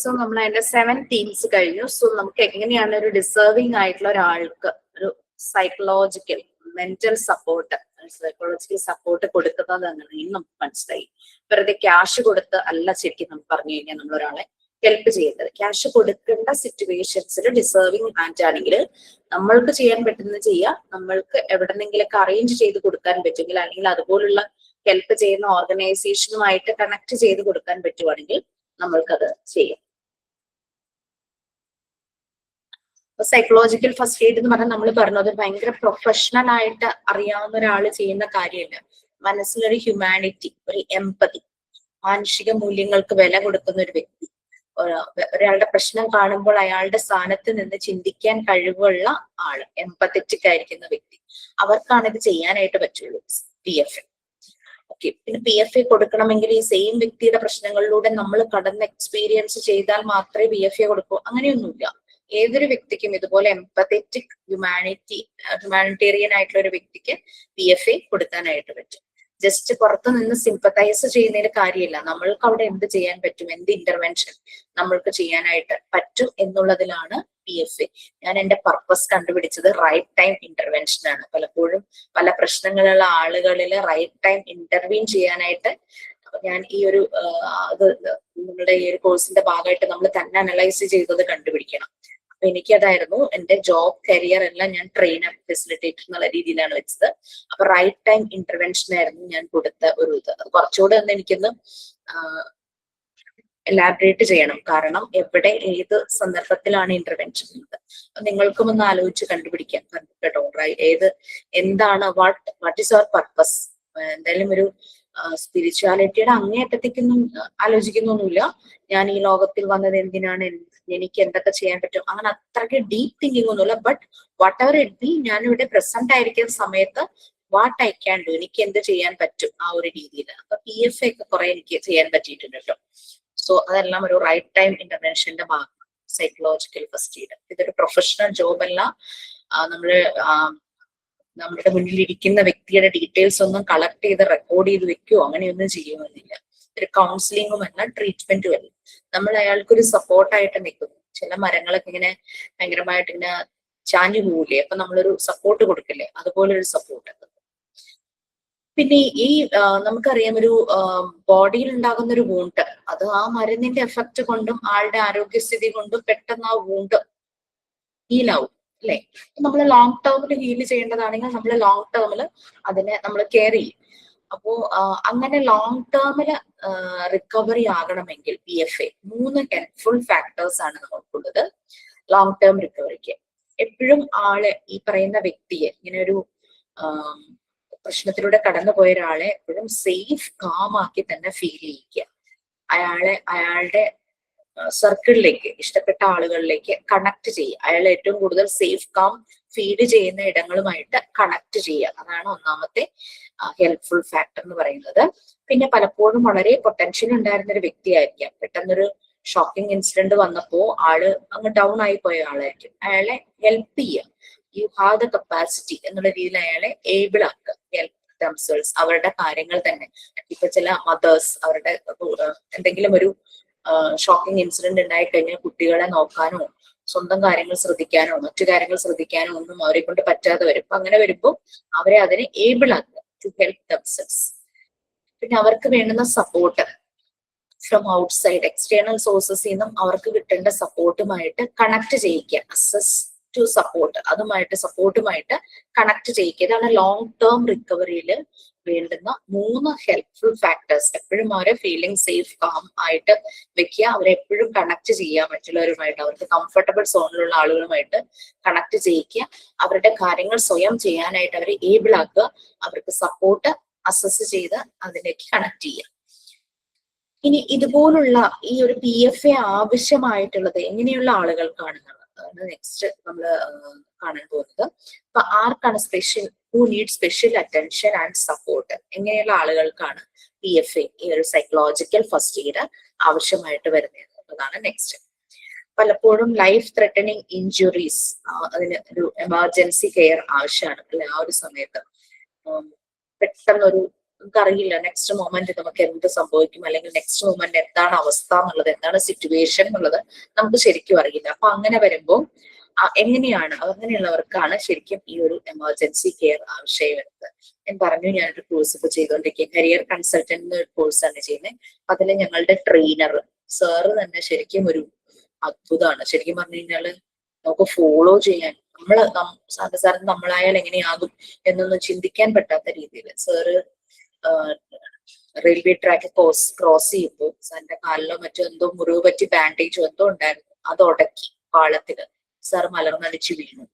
സോ നമ്മൾ അതിന്റെ 7 തീംസ് കഴിഞ്ഞു. സോ നമുക്ക് എങ്ങനെയാണ് ഒരു ഡിസേർവിംഗ് ആയിട്ടുള്ള ഒരാൾക്ക് ഒരു സൈക്കോളജിക്കൽ മെന്റൽ സപ്പോർട്ട് കൊടുക്കുന്നത് എന്നാണ് നമുക്ക് മനസ്സിലായി. വെറുതെ ക്യാഷ് കൊടുത്ത് അല്ല ശരിക്കും നമുക്ക് പറഞ്ഞു കഴിഞ്ഞാൽ നമ്മൾ ഒരാളെ ഹെൽപ്പ് ചെയ്യേണ്ടത്. ക്യാഷ് കൊടുക്കേണ്ട സിറ്റുവേഷൻസിൽ ഡിസേർവിംഗ് ആണെങ്കിൽ നമ്മൾക്ക് ചെയ്യാൻ പറ്റുന്നത് ചെയ്യാം. നമ്മൾക്ക് എവിടെന്നെങ്കിലൊക്കെ അറേഞ്ച് ചെയ്ത് കൊടുക്കാൻ പറ്റുമെങ്കിൽ, അല്ലെങ്കിൽ അതുപോലുള്ള ഹെൽപ്പ് ചെയ്യുന്ന ഓർഗനൈസേഷനുമായിട്ട് കണക്ട് ചെയ്ത് കൊടുക്കാൻ പറ്റുവാണെങ്കിൽ നമ്മൾക്കത് ചെയ്യാം. സൈക്കോളജിക്കൽ ഫസ്റ്റ് എയ്ഡ് എന്ന് പറഞ്ഞാൽ നമ്മൾ പറഞ്ഞത് ഭയങ്കര പ്രൊഫഷണൽ ആയിട്ട് അറിയാവുന്ന ഒരാൾ ചെയ്യുന്ന കാര്യമല്ല. മനസ്സിലൊരു ഹ്യൂമാനിറ്റി, ഒരു എംപതി, മാനുഷിക മൂല്യങ്ങൾക്ക് വില കൊടുക്കുന്ന ഒരു വ്യക്തി, ഒരാളുടെ പ്രശ്നം കാണുമ്പോൾ അയാളുടെ സ്ഥാനത്ത് നിന്ന് ചിന്തിക്കാൻ കഴിവുള്ള ആള്, എംപത്തറ്റിക് ആയിരിക്കുന്ന വ്യക്തി, അവർക്കാണ് ഇത് ചെയ്യാനായിട്ട് പറ്റുള്ളൂ PFA. ഓക്കെ, പിന്നെ PFA കൊടുക്കണമെങ്കിൽ ഈ സെയിം വ്യക്തിയുടെ പ്രശ്നങ്ങളിലൂടെ നമ്മൾ കടന്ന് എക്സ്പീരിയൻസ് ചെയ്താൽ മാത്രമേ PFA കൊടുക്കൂ, അങ്ങനെയൊന്നുമില്ല. ഏതൊരു വ്യക്തിക്കും ഇതുപോലെ എംപത്തറ്റിക് ഹ്യൂമാനിറ്റേറിയൻ ആയിട്ടുള്ള ഒരു വ്യക്തിക്ക് PFA കൊടുക്കാനായിട്ട് പറ്റും. ജസ്റ്റ് പുറത്തു നിന്ന് സിമ്പത്തൈസ് ചെയ്യുന്നതിന് കാര്യമില്ല. നമ്മൾക്ക് അവിടെ എന്ത് ചെയ്യാൻ പറ്റും, എന്ത് ഇന്റർവെൻഷൻ നമ്മൾക്ക് ചെയ്യാനായിട്ട് പറ്റും എന്നുള്ളതിലാണ് PFA. ഞാൻ എന്റെ പർപ്പസ് കണ്ടുപിടിച്ചത് റൈറ്റ് ടൈം ഇന്റർവെൻഷൻ ആണ്. പലപ്പോഴും പല പ്രശ്നങ്ങളുള്ള ആളുകളിൽ റൈറ്റ് ടൈം ഇന്റർവീൻ ചെയ്യാനായിട്ട് ഞാൻ ഈ ഒരു നമ്മുടെ ഈ ഒരു കോഴ്സിന്റെ ഭാഗമായിട്ട് നമ്മൾ തന്നെ അനലൈസ് ചെയ്തത് കണ്ടുപിടിക്കണം. അപ്പൊ എനിക്കതായിരുന്നു എന്റെ ജോബ് കരിയർ എല്ലാം ഞാൻ ട്രെയിനർ ഫെസിലിറ്റേറ്റർ എന്നുള്ള രീതിയിലാണ് വെച്ചത്. അപ്പൊ റൈറ്റ് ടൈം ഇന്റർവെൻഷൻ ആയിരുന്നു ഞാൻ കൊടുത്ത ഒരു ഇത്. അത് കുറച്ചുകൂടെ ഒന്ന് എനിക്കൊന്ന് എലാബറേറ്റ് ചെയ്യണം. കാരണം എവിടെ ഏത് സന്ദർഭത്തിലാണ് ഇന്റർവെൻഷൻ ഉള്ളത് നിങ്ങൾക്കും ഒന്ന് ആലോചിച്ച് കണ്ടുപിടിക്കാൻ കേട്ടോ. എന്താണ് വാട്ട് ഈസ് അവർ പർപ്പസ്. എന്തായാലും ഒരു സ്പിരിച്വാലിറ്റിയുടെ അങ്ങേയറ്റത്തേക്കൊന്നും ആലോചിക്കുന്നൊന്നുമില്ല. ഞാൻ ഈ ലോകത്തിൽ വന്നത് എന്തിനാണ്, എനിക്ക് എന്തൊക്കെ ചെയ്യാൻ പറ്റും, അങ്ങനെ അത്രയ്ക്ക് ഡീപ് തിങ്കിങ് ഒന്നുമില്ല. But what ever it be, ഞാനിവിടെ പ്രസന്റ് ആയിരിക്കുന്ന സമയത്ത് വാട്ട് ഐ ക്യാൻ ഡു, എനിക്ക് എന്ത് ചെയ്യാൻ പറ്റും ആ ഒരു രീതിയിൽ. അപ്പൊ PFA ഒക്കെ കുറെ എനിക്ക് ചെയ്യാൻ പറ്റിയിട്ടുണ്ട് കേട്ടോ. സോ അതെല്ലാം ഒരു റൈറ്റ് ടൈം ഇന്റർവെൻഷന്റെ ഭാഗം സൈക്കോളജിക്കൽ ഫസ്റ്റ് എയ്ഡ്. ഇതൊരു പ്രൊഫഷണൽ ജോബ് അല്ല. നമ്മുടെ മുന്നിൽ ഇരിക്കുന്ന വ്യക്തിയുടെ ഡീറ്റെയിൽസ് ഒന്നും കളക്ട് ചെയ്ത് റെക്കോർഡ് ചെയ്ത് വെക്കുകയോ അങ്ങനെയൊന്നും ചെയ്യുമെന്നില്ല. ഒരു കൗൺസിലിങ്ങും അല്ല, ട്രീറ്റ്മെന്റും അല്ല. നമ്മൾ അയാൾക്കൊരു സപ്പോർട്ടായിട്ട് നിൽക്കുന്നു. ചില മരങ്ങളൊക്കെ ഇങ്ങനെ ഭയങ്കരമായിട്ട് ഇങ്ങനെ ചാഞ്ഞു പോവില്ലേ, അപ്പൊ നമ്മളൊരു സപ്പോർട്ട് കൊടുക്കില്ലേ, അതുപോലെ ഒരു സപ്പോർട്ട്. പിന്നെ ഈ നമുക്കറിയാം ഒരു ബോഡിയിൽ ഉണ്ടാകുന്ന ഒരു വൂണ്ട്, അത് ആ മരുന്നിന്റെ എഫക്റ്റ് കൊണ്ടും ആളുടെ ആരോഗ്യസ്ഥിതി കൊണ്ടും പെട്ടെന്ന് ആ വൂണ്ട് ഹീലാവും അല്ലെ. നമ്മൾ ലോങ് ടേമിൽ ഹീൽ ചെയ്യേണ്ടതാണെങ്കിൽ നമ്മൾ ലോങ് ടേമിൽ അതിനെ നമ്മൾ കെയർ ചെയ്യും. അപ്പോ അങ്ങനെ ലോങ് ടേമില് റിക്കവറി ആകണമെങ്കിൽ PFA 3 ഹെൽപ്ഫുൾ ഫാക്ടേഴ്സ് ആണ് നമുക്കുള്ളത് ലോങ് ടേം റിക്കവറിക്ക്. എപ്പോഴും ആള് ഈ പറയുന്ന വ്യക്തിയെ ഇങ്ങനെ ഒരു പ്രശ്നത്തിലൂടെ കടന്നുപോയ ഒരാളെ എപ്പോഴും സേഫ് കാമാക്കി തന്നെ ഫീൽ ചെയ്യിക്കുക. അയാളുടെ സർക്കിളിലേക്ക്, ഇഷ്ടപ്പെട്ട ആളുകളിലേക്ക് കണക്ട് ചെയ്യുക. അയാൾ ഏറ്റവും കൂടുതൽ സേഫ് കാം ഫീഡ് ചെയ്യുന്ന ഇടങ്ങളുമായിട്ട് കണക്ട് ചെയ്യുക. അതാണ് ഒന്നാമത്തെ ഹെൽപ്ഫുൾ ഫാക്ടർ എന്ന് പറയുന്നത്. പിന്നെ പലപ്പോഴും വളരെ പൊട്ടൻഷ്യൽ ഉണ്ടായിരുന്ന ഒരു വ്യക്തിയായിരിക്കാം. പെട്ടെന്നൊരു ഷോക്കിംഗ് ഇൻസിഡന്റ് വന്നപ്പോ ആള് അങ്ങ് ഡൗൺ ആയി പോയ ആളായിരിക്കും. അയാളെ ഹെൽപ്പ് ചെയ്യുക, യു ഹാവ് ദ കപ്പാസിറ്റി എന്നുള്ള രീതിയിൽ അയാളെ ഏബിൾ ആക്കുക. ഹെൽപ്പ് ദംസെൽസ്, അവരുടെ കാര്യങ്ങൾ തന്നെ. ഇപ്പൊ ചില മദേഴ്സ് അവരുടെ എന്തെങ്കിലും ഒരു ഷോക്കിംഗ് ഇൻസിഡന്റ് ഉണ്ടായി കഴിഞ്ഞാൽ കുട്ടികളെ നോക്കാനോ സ്വന്തം കാര്യങ്ങൾ ശ്രദ്ധിക്കാനോ മറ്റു കാര്യങ്ങൾ ശ്രദ്ധിക്കാനോ ഒന്നും അവരെ കൊണ്ട് പറ്റാതെ വരും. അപ്പൊ അങ്ങനെ വരുമ്പോൾ അവരെ അതിനെ ഏബിൾ ആക്കുക, ടു ഹെൽപ്പ് ദംസെൽസ്. പിന്നെ അവർക്ക് വേണ്ടുന്ന സപ്പോർട്ട് ഫ്രം ഔട്ട്സൈഡ്, എക്സ്റ്റേണൽ സോഴ്സസിൽ നിന്നും അവർക്ക് കിട്ടേണ്ട സപ്പോർട്ടുമായിട്ട് കണക്ട് ചെയ്യിക്കുക. അസസ് ടു സപ്പോർട്ട്, സപ്പോർട്ടുമായിട്ട് കണക്ട് ചെയ്യിക്കുക. ഇതാണ് ലോങ് ടേം റിക്കവറിയിൽ വേണ്ടുന്ന 3 ഹെൽപ്ഫുൾ ഫാക്ടേഴ്സ്. എപ്പോഴും അവരെ ഫീലിംഗ് സേഫ് കാം ആയിട്ട് വെക്കുക, അവരെ എപ്പോഴും കണക്ട് ചെയ്യുക മറ്റുള്ളവരുമായിട്ട്, അവർക്ക് കംഫർട്ടബിൾ സോണിലുള്ള ആളുകളുമായിട്ട് കണക്ട് ചെയ്യിക്കുക, അവരുടെ കാര്യങ്ങൾ സ്വയം ചെയ്യാനായിട്ട് അവരെ ഏബിൾ ആക്കുക, അവർക്ക് സപ്പോർട്ട് അസസ് ചെയ്ത് അതിലേക്ക് കണക്ട് ചെയ്യുക. ഇനി ഇതുപോലുള്ള ഈ ഒരു PFA ആവശ്യമായിട്ടുള്ളത് എങ്ങനെയുള്ള ആളുകൾക്കാണ് അതാണ് നെക്സ്റ്റ് നമ്മൾ കാണാൻ പോകുന്നത്. അപ്പൊ ആർക്കാണ് who need special attention and support, എങ്ങനെയുള്ള ആളുകൾക്കാണ് PFA ഈ ഒരു സൈക്കോളജിക്കൽ ഫസ്റ്റ് എയ്ഡ് ആവശ്യമായിട്ട് വരുന്നത്. അതാണ് നെക്സ്റ്റ്. പലപ്പോഴും ലൈഫ് ത്രെട്ടനിങ് ഇഞ്ചുറീസ്, അതിന് ഒരു എമർജൻസി കെയർ ആവശ്യമാണ് അല്ലെ. ആ ഒരു സമയത്ത് പെട്ടെന്നൊരു നമുക്കറിയില്ല നെക്സ്റ്റ് മൊമെന്റ് നമുക്ക് എന്ത് സംഭവിക്കും, അല്ലെങ്കിൽ നെക്സ്റ്റ് മൊമെന്റ് എന്താണ് അവസ്ഥ എന്നുള്ളത്, എന്താണ് സിറ്റുവേഷൻ എന്നുള്ളത് നമുക്ക് ശരിക്കും അറിയില്ല. അപ്പൊ അങ്ങനെ വരുമ്പോൾ എങ്ങനെയാണ് അങ്ങനെയുള്ളവർക്കാണ് ശരിക്കും ഈ ഒരു എമർജൻസി കെയർ ആവശ്യം വരുന്നത്. ഞാൻ പറഞ്ഞു, ഞാനൊരു കോഴ്സ് ഇപ്പൊ ചെയ്തുകൊണ്ടിരിക്കുക, കരിയർ കൺസൾട്ടന്റ് കോഴ്സാണ് ചെയ്യുന്നത്. അതിൽ ഞങ്ങളുടെ ട്രെയിനർ സാറ് തന്നെ ശരിക്കും ഒരു അത്ഭുതമാണ്. ശരിക്കും പറഞ്ഞു കഴിഞ്ഞാല് നമുക്ക് ഫോളോ ചെയ്യാൻ സാറിന് നമ്മളായാൽ എങ്ങനെയാകും എന്നൊന്നും ചിന്തിക്കാൻ പറ്റാത്ത രീതിയിൽ സാറ് റെയിൽവേ ട്രാക്ക് ക്രോസ് ചെയ്യുമ്പോൾ സാറിന്റെ കാലിലോ മറ്റോ എന്തോ മുറിവ് പറ്റി ബാൻഡേജോ എന്തോ ഉണ്ടായിരുന്നു, അത് ഉടക്കി പാളത്തില് സാർ മലർന്നടിച്ച് വീണു.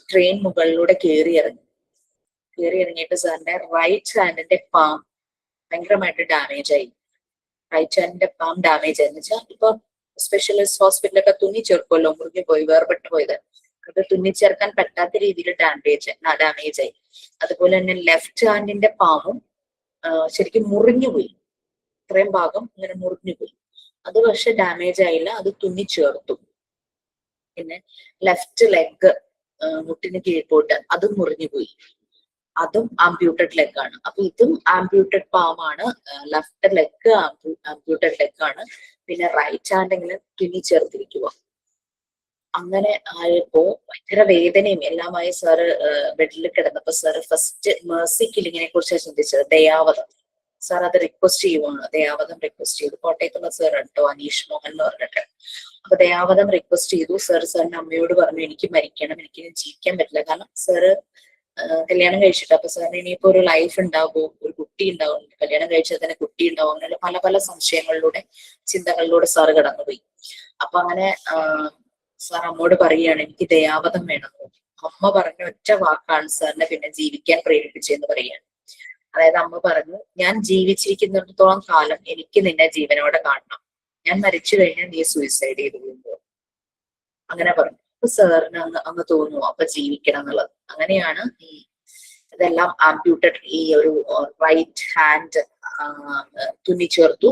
ട്രെയിൻ മുകളിലൂടെ കയറി ഇറങ്ങിയിട്ട് സാറിന്റെ റൈറ്റ് ഹാൻഡിന്റെ പാം ഭയങ്കരമായിട്ട് ഡാമേജ് ആയി. റൈറ്റ് ഹാൻഡിന്റെ പാം ഡാമേജ് ആയെന്ന് വെച്ചാൽ ഇപ്പൊ സ്പെഷ്യലിസ്റ്റ് ഹോസ്പിറ്റലൊക്കെ തുന്നി ചേർക്കുമല്ലോ, മുറിഞ്ഞു പോയി വേർപെട്ട് പോയത്, അത് തുന്നിച്ചേർക്കാൻ പറ്റാത്ത രീതിയിൽ ഡാമേജ് ആയി. അതുപോലെ തന്നെ ലെഫ്റ്റ് ഹാൻഡിന്റെ പാമും ശരിക്കും മുറിഞ്ഞുപോയി, ഇത്രയും ഭാഗം ഇങ്ങനെ മുറിഞ്ഞുപോയി. അത് പക്ഷെ ഡാമേജ് ആയില്ല, അത് തുന്നിച്ചേർത്തു. പിന്നെ ലെഫ്റ്റ് ലെഗ് മുട്ടിന് കീഴ്പോട്ട് അതും മുറിഞ്ഞുപോയി, അതും ആംപ്യൂട്ടഡ് ലെഗ് ആണ്. അപ്പൊ ഇതും ആംപ്യൂട്ടഡ് പാമാണ്, ലെഫ്റ്റ് ലെഗ് ആംപ്യൂട്ടഡ് ലെഗ് ആണ്. പിന്നെ റൈറ്റ് ഹാൻഡെങ്കിലും തുന്നി ചേർത്തിരിക്കുക. അങ്ങനെ ആയപ്പോ ഭയങ്കര വേദനയും എല്ലാമായി സാറ് ബെഡിൽ കിടന്നപ്പോ സാറ് ഫസ്റ്റ് മേഴ്സി കില്ലിങ്ങിനെ കുറിച്ചാണ് ചിന്തിച്ചത്. ദയാവധം സാർ അത് റിക്വസ്റ്റ് ചെയ്യുവാണ്, ദയാവധം റിക്വസ്റ്റ് ചെയ്തു. കോട്ടയത്തുള്ള സാർ കേട്ടോ, അനീഷ് മോഹൻ എന്ന് പറഞ്ഞിട്ട്. അപ്പൊ ദയാവധം റിക്വസ്റ്റ് ചെയ്തു. സാറിന്റെ അമ്മയോട് പറഞ്ഞു, എനിക്ക് മരിക്കണം, എനിക്ക് ജീവിക്കാൻ പറ്റില്ല. കാരണം സാറ് കല്യാണം കഴിച്ചിട്ട്, അപ്പൊ സാറിന് ഇനിയിപ്പോ ഒരു ലൈഫ് ഉണ്ടാകുമോ, ഒരു കുട്ടി ഉണ്ടാവും, കല്യാണം കഴിച്ചാൽ തന്നെ കുട്ടി ഉണ്ടാവും, അങ്ങനെ പല പല സംശയങ്ങളിലൂടെ ചിന്തകളിലൂടെ സാറ് കടന്നുപോയി. അപ്പൊ അങ്ങനെ സാർ അമ്മോട് പറയുകയാണ്, എനിക്ക് ദയാവധം വേണമെന്ന്. അമ്മ പറഞ്ഞ ഒറ്റ വാക്കാണ് സാറിനെ പിന്നെ ജീവിക്കാൻ പ്രേരിപ്പിച്ചെന്ന് പറയുകയാണ്. അതായത് അമ്മ പറഞ്ഞു, ഞാൻ ജീവിച്ചിരിക്കുന്നിടത്തോളം കാലം എനിക്ക് നിന്നെ ജീവനോടെ കാണണം, ഞാൻ മരിച്ചു കഴിഞ്ഞാൽ നീ സൂയിസൈഡ് ചെയ്ത് പോകുമ്പോൾ. അങ്ങനെ പറഞ്ഞു. അപ്പൊ സാറിന് അങ്ങ് തോന്നുന്നു അപ്പൊ ജീവിക്കണം എന്നുള്ളത്. അങ്ങനെയാണ് ഇതെല്ലാം ആംപ്യൂട്ടഡ്, ഈ ഒരു റൈറ്റ് ഹാൻഡ് തുന്നിച്ചേർത്തു,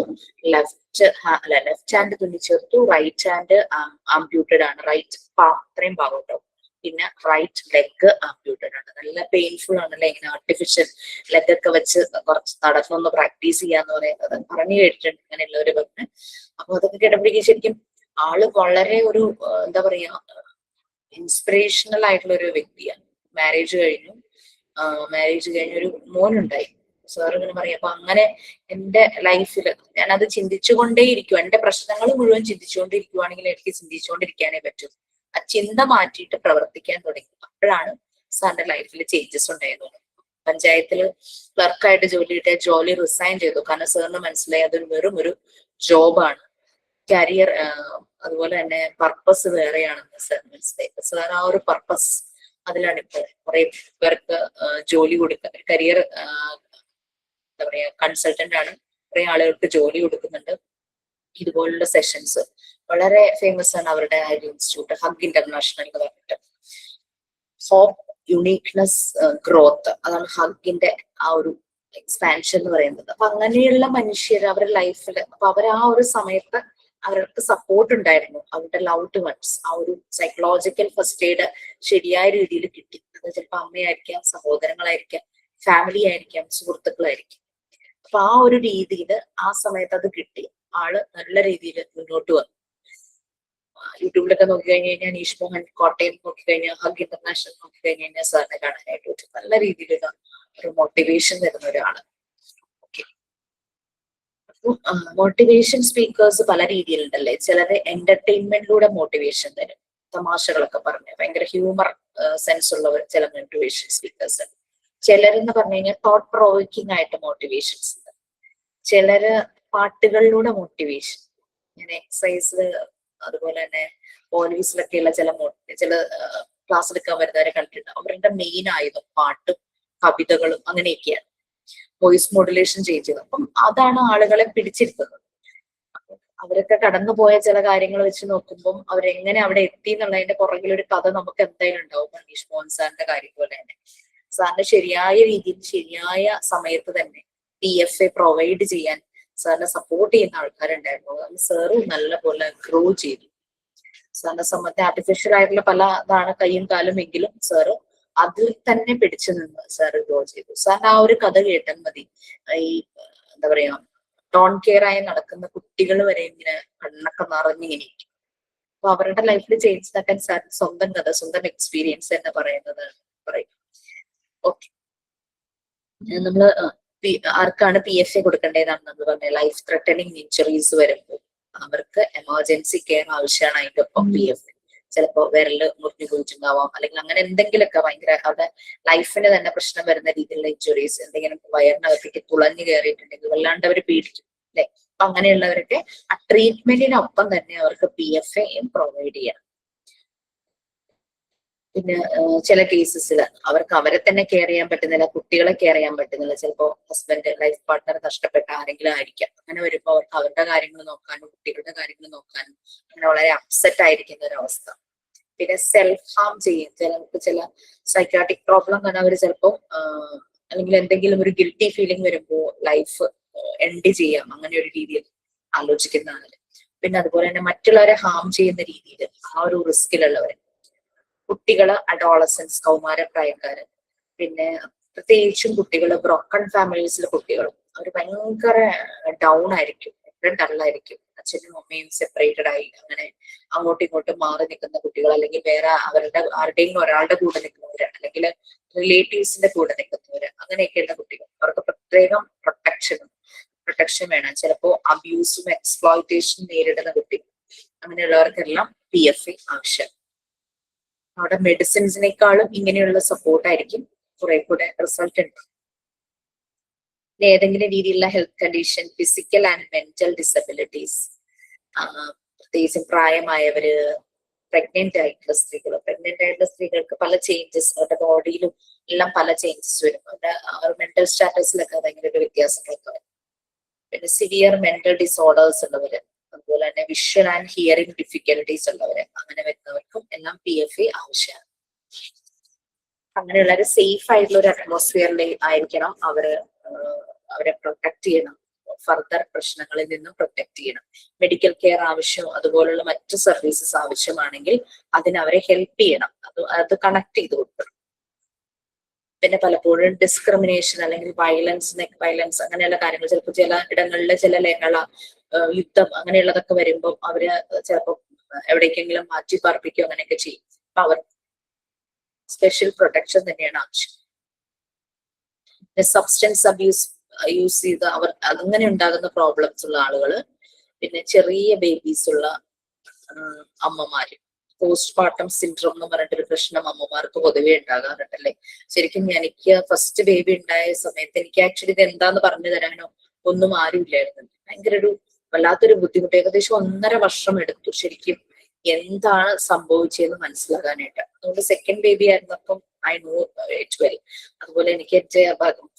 ലെഫ്റ്റ് ഹാൻഡ് തുന്നിച്ചേർത്തു, റൈറ്റ് ഹാൻഡ് ആംപ്യൂട്ടഡ് ആണ്, റൈറ്റ് പാം ഇത്രയും ഭാഗം കേട്ടോ. പിന്നെ റൈറ്റ് ലെഗ് ആംപ്യൂട്ടഡ് ആണ്. നല്ല പെയിൻഫുൾ ആണല്ലേ ഇങ്ങനെ ആർട്ടിഫിഷ്യൽ ലെഗ് ഒക്കെ വെച്ച് കുറച്ച് നടന്നൊന്ന് പ്രാക്ടീസ് ചെയ്യാന്ന് പറയുന്നത്, പറഞ്ഞു കേട്ടിട്ടുണ്ട് അങ്ങനെയുള്ളവര് പറഞ്ഞ്. അപ്പൊ അതൊക്കെ കേട്ടപ്പോഴേക്കും ശരിക്കും ആള് വളരെ ഒരു എന്താ പറയാ ഇൻസ്പിറേഷണൽ ആയിട്ടുള്ള ഒരു വ്യക്തിയാണ്. മാരേജ് കഴിഞ്ഞു ഒരു മോനുണ്ടായി. സാർ ഇങ്ങനെ പറയും. അപ്പൊ അങ്ങനെ എന്റെ ലൈഫിൽ ഞാനത് ചിന്തിച്ചുകൊണ്ടേയിരിക്കും. എന്റെ പ്രശ്നങ്ങൾ മുഴുവൻ ചിന്തിച്ചുകൊണ്ടിരിക്കുവാണെങ്കിൽ എനിക്ക് ചിന്തിച്ചുകൊണ്ടിരിക്കാനേ പറ്റൂ. ആ ചിന്ത മാറ്റിയിട്ട് പ്രവർത്തിക്കാൻ തുടങ്ങി. അപ്പോഴാണ് സാറിന്റെ ലൈഫിൽ ചേഞ്ചസ് ഉണ്ടായത്. പഞ്ചായത്തില് ക്ലർക്കായിട്ട് ജോലി റിസൈൻ ചെയ്തു. കാരണം സാറിന് മനസ്സിലായി അതൊരു വെറും ഒരു ജോബാണ്, കരിയർ അതുപോലെ തന്നെ പർപ്പസ് വേറെയാണെന്ന് സാർ മനസ്സിലായി. സാർ ആ ഒരു പർപ്പസ് അതിലാണ് ഇപ്പൊ കുറെ പേർക്ക് ജോലി കൊടുക്കുക, കരിയർ എന്താ പറയാ കൺസൾട്ടന്റ് ആണ്, കുറെ ആളുകൾക്ക് ജോലി കൊടുക്കുന്നുണ്ട്. ഇതുപോലുള്ള സെഷൻസ് വളരെ ഫേമസ് ആണ് അവരുടെ ആ ഒരു ഇൻസ്റ്റിറ്റ്യൂട്ട്, ഹഗ് ഇന്റർനാഷണൽ എന്ന് പറഞ്ഞിട്ട്. ഹോപ്പ്, യുണീക്നെസ്, ഗ്രോത്ത്, അതാണ് ഹഗിന്റെ ആ ഒരു എക്സ്പാൻഷൻ എന്ന് പറയുന്നത്. അപ്പൊ അങ്ങനെയുള്ള മനുഷ്യർ അവരുടെ ലൈഫിൽ, അപ്പൊ അവർ ആ ഒരു സമയത്ത് അവർക്ക് സപ്പോർട്ട് ഉണ്ടായിരുന്നു, അവരുടെ ലൗഡ് വൺസ്, ആ ഒരു സൈക്കോളജിക്കൽ ഫസ്റ്റ് എയ്ഡ് ശരിയായ രീതിയിൽ കിട്ടി. അത് ചിലപ്പോൾ അമ്മയായിരിക്കാം, സഹോദരങ്ങളായിരിക്കാം, ഫാമിലി ആയിരിക്കാം, സുഹൃത്തുക്കളായിരിക്കും. അപ്പൊ ആ ഒരു രീതിയിൽ ആ സമയത്ത് അത് കിട്ടി, ആള് നല്ല രീതിയിൽ മുന്നോട്ട് വന്നു. യൂട്യൂബിലൊക്കെ നോക്കി കഴിഞ്ഞു കഴിഞ്ഞാൽ അനീഷ് മോഹൻ കോട്ടയം നോക്കിക്കഴിഞ്ഞാൽ, ഹഗ് ഇന്റർനാഷണൽ നോക്കിക്കഴിഞ്ഞു കഴിഞ്ഞാൽ സാറിനെ കാണാനായിട്ട് പറ്റും. നല്ല രീതിയിലുള്ള ഒരു മോട്ടിവേഷൻ തരുന്ന ഒരാള്. മോട്ടിവേഷൻ സ്പീക്കേഴ്സ് പല രീതിയിലുണ്ടല്ലേ. ചിലര് എന്റർടൈൻമെന്റിലൂടെ മോട്ടിവേഷൻ തരും, തമാശകളൊക്കെ പറഞ്ഞ് ഭയങ്കര ഹ്യൂമർ സെൻസ് ഉള്ളവർ ചില മോട്ടിവേഷൻ സ്പീക്കേഴ്സ് ഉണ്ട്. ചിലരെന്ന് പറഞ്ഞു കഴിഞ്ഞാൽ തോട്ട് പ്രൊവോക്കിംഗ് ആയിട്ട് മോട്ടിവേഷൻസ് ഉണ്ട്. ചിലര് പാട്ടുകളിലൂടെ മോട്ടിവേഷൻ, ഇങ്ങനെ എക്സസൈസ് അതുപോലെ തന്നെ പോലീസിലൊക്കെയുള്ള ചില ക്ലാസ് എടുക്കാൻ വരുന്നവരെ കണ്ടിട്ടുണ്ട്. അവരുടെ മെയിൻ ആയുധം പാട്ടും കവിതകളും അങ്ങനെയൊക്കെയാണ്, വോയിസ് മോഡുലേഷൻ ചെയ്യുന്നത്. അപ്പം അതാണ് ആളുകളെ പിടിച്ചിരുത്തുന്നത്. അവരൊക്കെ കടന്നുപോയ ചില കാര്യങ്ങൾ വെച്ച് നോക്കുമ്പോൾ അവരെങ്ങനെ അവിടെ എത്തി എന്നുള്ളതിന്റെ പുറകിൽ ഒരു കഥ നമുക്ക് എന്തായാലും ഉണ്ടാവും. അനീഷ് മോഹൻ സാറിന്റെ കാര്യം പോലെ തന്നെ സാറിന് ശരിയായ രീതിയിൽ ശരിയായ സമയത്ത് തന്നെ PFA പ്രൊവൈഡ് ചെയ്യാൻ സാറിനെ സപ്പോർട്ട് ചെയ്യുന്ന ആൾക്കാരുണ്ടായിരുന്നു. സാറ് നല്ലപോലെ ഗ്രോ ചെയ്തു. സാറിനെ സംബന്ധിച്ച് ആർട്ടിഫിഷ്യൽ ആയിട്ടുള്ള പല ഇതാണ് കയ്യും കാലും എങ്കിലും സാറ് അതിൽ തന്നെ പിടിച്ചു നിന്ന് സാറ് ഗ്രോ ചെയ്തു. സാറിന് ആ ഒരു കഥ കേട്ടാൽ മതി, ഈ എന്താ പറയാ ഡോൺ കെയർ ആയി നടക്കുന്ന കുട്ടികൾ വരെ ഇങ്ങനെ കണ്ണൊക്കെ നിറഞ്ഞിങ്ങനെ ഇരിക്കും. അപ്പൊ അവരുടെ ലൈഫിൽ ചേഞ്ച് ആക്കാൻ സാർ സ്വന്തം കഥ, സ്വന്തം എക്സ്പീരിയൻസ് എന്ന് പറയുന്നത് പറയും. ഓക്കെ, നമ്മള് ആർക്കാണ് PFA കൊടുക്കേണ്ടതെന്നാണ് നമ്മൾ പറഞ്ഞത്. ലൈഫ് ത്രെട്ടനിങ് ഇഞ്ചുറീസ് വരുമ്പോൾ അവർക്ക് എമർജൻസി കെയർ ആവശ്യമാണ്. അതിന്റെ ഒപ്പം PFA ചിലപ്പോ വിരല് മുറിഞ്ഞു പോയിട്ടുണ്ടാവാം, അല്ലെങ്കിൽ അങ്ങനെ എന്തെങ്കിലുമൊക്കെ ഭയങ്കര അവരുടെ ലൈഫിന് തന്നെ പ്രശ്നം വരുന്ന രീതിയിലുള്ള ഇഞ്ചുറീസ്, എന്തെങ്കിലും വയറിനകത്തേക്ക് തുളഞ്ഞു കയറിയിട്ടുണ്ടെങ്കിൽ വല്ലാണ്ട് അവർ പീഡിക്കും അല്ലെ. അപ്പൊ അങ്ങനെയുള്ളവരൊക്കെ ആ ട്രീറ്റ്മെന്റിനൊപ്പം തന്നെ അവർക്ക് PFA പ്രൊവൈഡ് ചെയ്യണം. പിന്നെ ചില കേസസിൽ അവർക്ക് അവരെ തന്നെ കെയർ ചെയ്യാൻ പറ്റുന്നില്ല, കുട്ടികളെ കെയർ ചെയ്യാൻ പറ്റുന്നില്ല. ചിലപ്പോ ഹസ്ബൻഡ്, ലൈഫ് പാർട്ട്ണർ നഷ്ടപ്പെട്ട ആരെങ്കിലും ആയിരിക്കാം. അങ്ങനെ വരുമ്പോൾ അവർക്ക് അവരുടെ കാര്യങ്ങൾ നോക്കാനും കുട്ടികളുടെ കാര്യങ്ങൾ നോക്കാനും അങ്ങനെ വളരെ അപ്സെറ്റ് ആയിരിക്കുന്ന ഒരു അവസ്ഥ. പിന്നെ സെൽഫ് ഹാം ചെയ്യും ചിലർക്ക്, ചില സൈക്കാട്രിക് പ്രോബ്ലം തന്നെ അവർ ചിലപ്പോ അല്ലെങ്കിൽ എന്തെങ്കിലും ഒരു ഗിൽറ്റി ഫീലിംഗ് വരുമ്പോൾ ലൈഫ് എൻഡ് ചെയ്യാം, അങ്ങനെ ഒരു രീതിയിൽ ആലോചിക്കുന്നതാണ്. പിന്നെ അതുപോലെ തന്നെ മറ്റുള്ളവരെ ഹാം ചെയ്യുന്ന രീതിയിൽ ആ ഒരു റിസ്കിലുള്ളവര്, കുട്ടികള്, അഡോളസൻസ്, കൗമാരപ്രായക്കാര്, പിന്നെ പ്രത്യേകിച്ചും കുട്ടികള് ബ്രോക്കൺ ഫാമിലീസിലെ കുട്ടികളും അവർ ഭയങ്കര ഡൗൺ ആയിരിക്കും, എപ്പോഴും ഡള്ളായിരിക്കും. അച്ഛനും അമ്മയും സെപ്പറേറ്റഡ് ആയി അങ്ങനെ അങ്ങോട്ടും ഇങ്ങോട്ടും മാറി നിൽക്കുന്ന കുട്ടികൾ, അല്ലെങ്കിൽ വേറെ അവരുടെ ആരുടെയും ഒരാളുടെ കൂടെ നിൽക്കുന്നവര്, അല്ലെങ്കിൽ റിലേറ്റീവ്സിന്റെ കൂടെ നിൽക്കുന്നവര്, അങ്ങനെയൊക്കെയുള്ള കുട്ടികൾ അവർക്ക് പ്രത്യേകം പ്രൊട്ടക്ഷൻ വേണം. ചിലപ്പോ അബ്യൂസും എക്സ്പ്ലോയിറ്റേഷനും നേരിടുന്ന കുട്ടികൾ, അങ്ങനെയുള്ളവർക്കെല്ലാം PFA ആവശ്യം. അവിടെ മെഡിസിൻസിനേക്കാളും ഇങ്ങനെയുള്ള സപ്പോർട്ടായിരിക്കും കുറെ കൂടെ റിസൾട്ട് ഉണ്ട്. ഏതെങ്കിലും രീതിയിലുള്ള health condition, physical and mental disabilities, പ്രത്യേകിച്ചും പ്രായമായവര്, പ്രഗ്നന്റ് ആയിട്ടുള്ള സ്ത്രീകൾക്ക് പല ചേഞ്ചസ് അവരുടെ ബോഡിയിലും എല്ലാം പല ചേഞ്ചസ് വരും. അവരുടെ മെന്റൽ സ്റ്റാറ്റസിലൊക്കെ ഭയങ്കര ഒരു വ്യത്യാസങ്ങളൊക്കെ വരും. പിന്നെ സിവിയർ മെന്റൽ ഡിസോർഡേഴ്സ് ഉള്ളവര്, അതുപോലെ തന്നെ വിഷ്വൽ ആൻഡ് ഹിയറിംഗ് ഡിഫിക്കൽട്ടീസ് ഉള്ളവര്, അങ്ങനെ വരുന്നവർക്കും എല്ലാം PFA ആവശ്യമാണ്. അങ്ങനെയുള്ള ഒരു സേഫ് ആയിട്ടുള്ള ഒരു അറ്റ്മോസ്ഫിയറിൽ ആയിരിക്കണം അവരെ പ്രൊട്ടക്ട് ചെയ്യണം, ഫർദർ പ്രശ്നങ്ങളിൽ നിന്നും പ്രൊട്ടക്ട് ചെയ്യണം. മെഡിക്കൽ കെയർ ആവശ്യം അതുപോലുള്ള മറ്റു സർവീസസ് ആവശ്യമാണെങ്കിൽ അതിനവരെ ഹെൽപ്പ് ചെയ്യണം, അത് കണക്ട് ചെയ്ത് കൊടുക്കണം. പിന്നെ പലപ്പോഴും ഡിസ്ക്രിമിനേഷൻ അല്ലെങ്കിൽ വയലൻസ് അങ്ങനെയുള്ള കാര്യങ്ങൾ, ചിലപ്പോൾ ചില ഇടങ്ങളിൽ ചില ലഹള, യുദ്ധം അങ്ങനെയുള്ളതൊക്കെ വരുമ്പോൾ അവര് ചിലപ്പോൾ എവിടേക്കെങ്കിലും മാറ്റി പാർപ്പിക്കുകയോ അങ്ങനെയൊക്കെ ചെയ്യും. അപ്പൊ അവർ സ്പെഷ്യൽ പ്രൊട്ടക്ഷൻ തന്നെയാണ് ആവശ്യം. സബ്സ്റ്റൻസ് അബ്യൂസ് യൂസ് ചെയ്ത് അങ്ങനെ ഉണ്ടാകുന്ന പ്രോബ്ലംസ് ഉള്ള ആളുകള്, പിന്നെ ചെറിയ ബേബീസ് ഉള്ള അമ്മമാര്, പോസ്റ്റ്പാർട്ടം സിൻഡ്രോം എന്ന് പറഞ്ഞിട്ടൊരു പ്രശ്നം അമ്മമാർക്ക് പൊതുവെ ഉണ്ടാകാറുണ്ടല്ലേ. ശരിക്കും എനിക്ക് ഫസ്റ്റ് ബേബി ഉണ്ടായ സമയത്ത് എനിക്ക് ആക്ച്വലി ഇത് എന്താന്ന് പറഞ്ഞു തരാനോ ഒന്നും ആരും ഇല്ലായിരുന്നു. ഭയങ്കര ഒരു വല്ലാത്തൊരു ബുദ്ധിമുട്ട്. ഏകദേശം 1.5 വർഷം എടുത്തു ശരിക്കും എന്താണ് സംഭവിച്ചതെന്ന് മനസ്സിലാകാനായിട്ട്. അതുകൊണ്ട് സെക്കൻഡ് ബേബി ആയിരുന്നപ്പം ഐ നോ ഇറ്റ് വെൽ. അതുപോലെ എനിക്ക് എന്റെ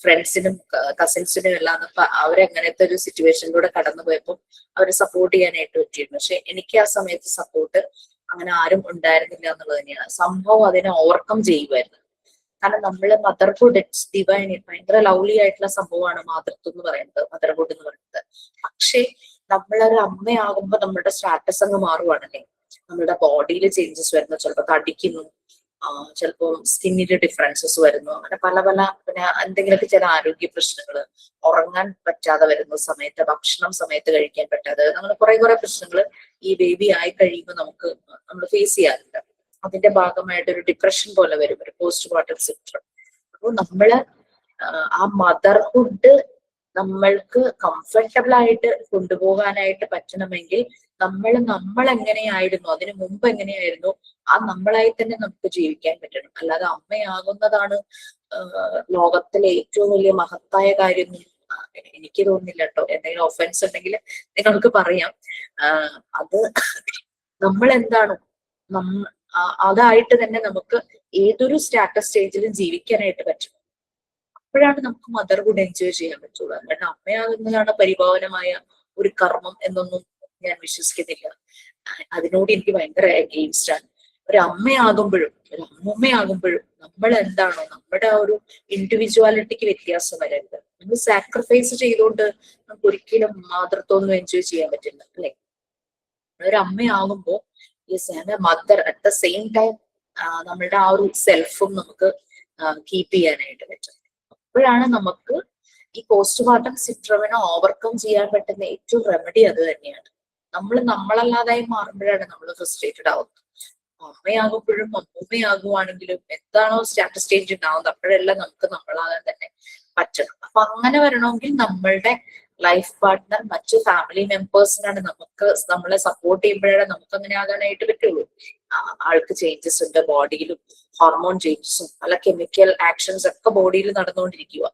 ഫ്രണ്ട്സിനും കസിൻസിനും എല്ലാം അവരെങ്ങനത്തെ ഒരു സിറ്റുവേഷനിലൂടെ കടന്നു പോയപ്പോൾ അവരെ സപ്പോർട്ട് ചെയ്യാനായിട്ട് പറ്റിയിരുന്നു. പക്ഷെ എനിക്ക് ആ സമയത്ത് സപ്പോർട്ട് അങ്ങനെ ആരും ഉണ്ടായിരുന്നില്ല എന്നുള്ളത് തന്നെയാണ്. സംഭവം അതിനെ ഓവർകം ചെയ്യുമായിരുന്നു. കാരണം നമ്മള് മദർഹുഡ്, ഇറ്റ്സ് ഡിവൈൻ, ഭയങ്കര ലവ്ലി ആയിട്ടുള്ള സംഭവമാണ് മാതൃത്വം എന്ന് പറയുന്നത്, മദർഹുഡ് എന്ന് പറയുന്നത്. പക്ഷെ നമ്മളൊരു അമ്മയാകുമ്പോൾ നമ്മുടെ സ്റ്റാറ്റസ് അങ്ങ് മാറുവാണല്ലേ. നമ്മുടെ ബോഡിയിൽ ചേഞ്ചസ് വരുന്നു, ചിലപ്പോൾ തടിക്കുന്നു, ചിലപ്പോൾ സ്കിന്നില് ഡിഫറൻസസ് വരുന്നു, അങ്ങനെ പല പല പിന്നെ എന്തെങ്കിലുമൊക്കെ ചില ആരോഗ്യ പ്രശ്നങ്ങൾ, ഉറങ്ങാൻ പറ്റാതെ വരുന്ന സമയത്ത്, ഭക്ഷണം സമയത്ത് കഴിക്കാൻ പറ്റാതെ, അങ്ങനെ കുറെ പ്രശ്നങ്ങൾ ഈ ബേബി ആയി കഴിയുമ്പോൾ നമ്മൾ ഫേസ് ചെയ്യാറുണ്ട്. അതിന്റെ ഭാഗമായിട്ട് ഒരു ഡിപ്രഷൻ പോലെ വരും, ഒരു പോസ്റ്റ് മോർട്ടം സിൻഡ്രോം. അപ്പോൾ നമ്മള് ആ മദർഹുഡ് നമ്മൾക്ക് കംഫർട്ടബിൾ ആയിട്ട് കൊണ്ടുപോകാനായിട്ട് പറ്റണമെങ്കിൽ നമ്മൾ എങ്ങനെയായിരുന്നു, അതിനു മുമ്പ് എങ്ങനെയായിരുന്നു, ആ നമ്മളായി തന്നെ നമുക്ക് ജീവിക്കാൻ പറ്റണം. അല്ലാതെ അമ്മയാകുന്നതാണ് ലോകത്തിലെ ഏറ്റവും വലിയ മഹത്തായ കാര്യം എനിക്ക് തോന്നുന്നില്ല കേട്ടോ. എന്തെങ്കിലും ഒഫൻസ് ഉണ്ടെങ്കിൽ നിങ്ങൾക്ക് പറയാം. അത് നമ്മൾ എന്താണ് അതായിട്ട് തന്നെ നമുക്ക് ഏതൊരു സ്റ്റാറ്റസ് സ്റ്റേജിലും ജീവിക്കാനായിട്ട് പറ്റും. അപ്പോഴാണ് നമുക്ക് മദർഹുഡ് എൻജോയ് ചെയ്യാൻ പറ്റുള്ളൂ. കാരണം അമ്മയാകുന്നതാണ് പരിപാവനമായ ഒരു കർമ്മം എന്നൊന്നും ഞാൻ വിശ്വസിക്കുന്നില്ല. അതിനോട് എനിക്ക് ഭയങ്കര അഗെയിൻസ്റ്റ് ആണ്. ഒരു അമ്മയാകുമ്പോഴും ഒരു അമ്മൂമ്മയാകുമ്പോഴും നമ്മൾ എന്താണോ നമ്മുടെ ആ ഒരു ഇൻഡിവിജ്വാലിറ്റിക്ക് വ്യത്യാസം വരരുത്. നമ്മൾ സാക്രിഫൈസ് ചെയ്തുകൊണ്ട് നമുക്ക് ഒരിക്കലും മാതൃത്വം ഒന്നും എൻജോയ് ചെയ്യാൻ പറ്റില്ല, അല്ലെ? ഒരു അമ്മയാകുമ്പോൾ mother at the same time നമ്മളുടെ ആ ഒരു സെൽഫും നമുക്ക് കീപ്പ് ചെയ്യാനായിട്ട് പറ്റും. അപ്പോഴാണ് നമുക്ക് ഈ പോസ്റ്റ്മോർട്ടം സിൻഡ്രോമിനെ ഓവർകം ചെയ്യാൻ പറ്റുന്ന ഏറ്റവും റെമഡി അത് തന്നെയാണ്. നമ്മളല്ലാതായി മാറുമ്പോഴാണ് നമ്മൾ ഫ്രസ്ട്രേറ്റഡ് ആവുന്നത്. അമ്മയാകുമ്പോഴും അമ്മൂമ്മയാകുവാണെങ്കിലും എന്താണോ സ്റ്റാറ്റസ് ചേഞ്ച് ഉണ്ടാവുന്നത് അപ്പോഴെല്ലാം നമുക്ക് നമ്മളാകാൻ തന്നെ പറ്റണം. അപ്പൊ അങ്ങനെ വരണമെങ്കിൽ നമ്മളുടെ ലൈഫ് പാർട്ട്ണർ, മറ്റു ഫാമിലി മെമ്പേഴ്സിനാണ് നമ്മളെ സപ്പോർട്ട് ചെയ്യുമ്പോഴാണ് നമുക്ക് അങ്ങനെ ആകാനായിട്ട് പറ്റുള്ളൂ. ആൾക്ക് ചേഞ്ചസ് ഉണ്ട് ബോഡിയിലും, ഹോർമോൺ ചേഞ്ചസും പല കെമിക്കൽ ആക്ഷൻസ് ഒക്കെ ബോഡിയിൽ നടന്നുകൊണ്ടിരിക്കുക.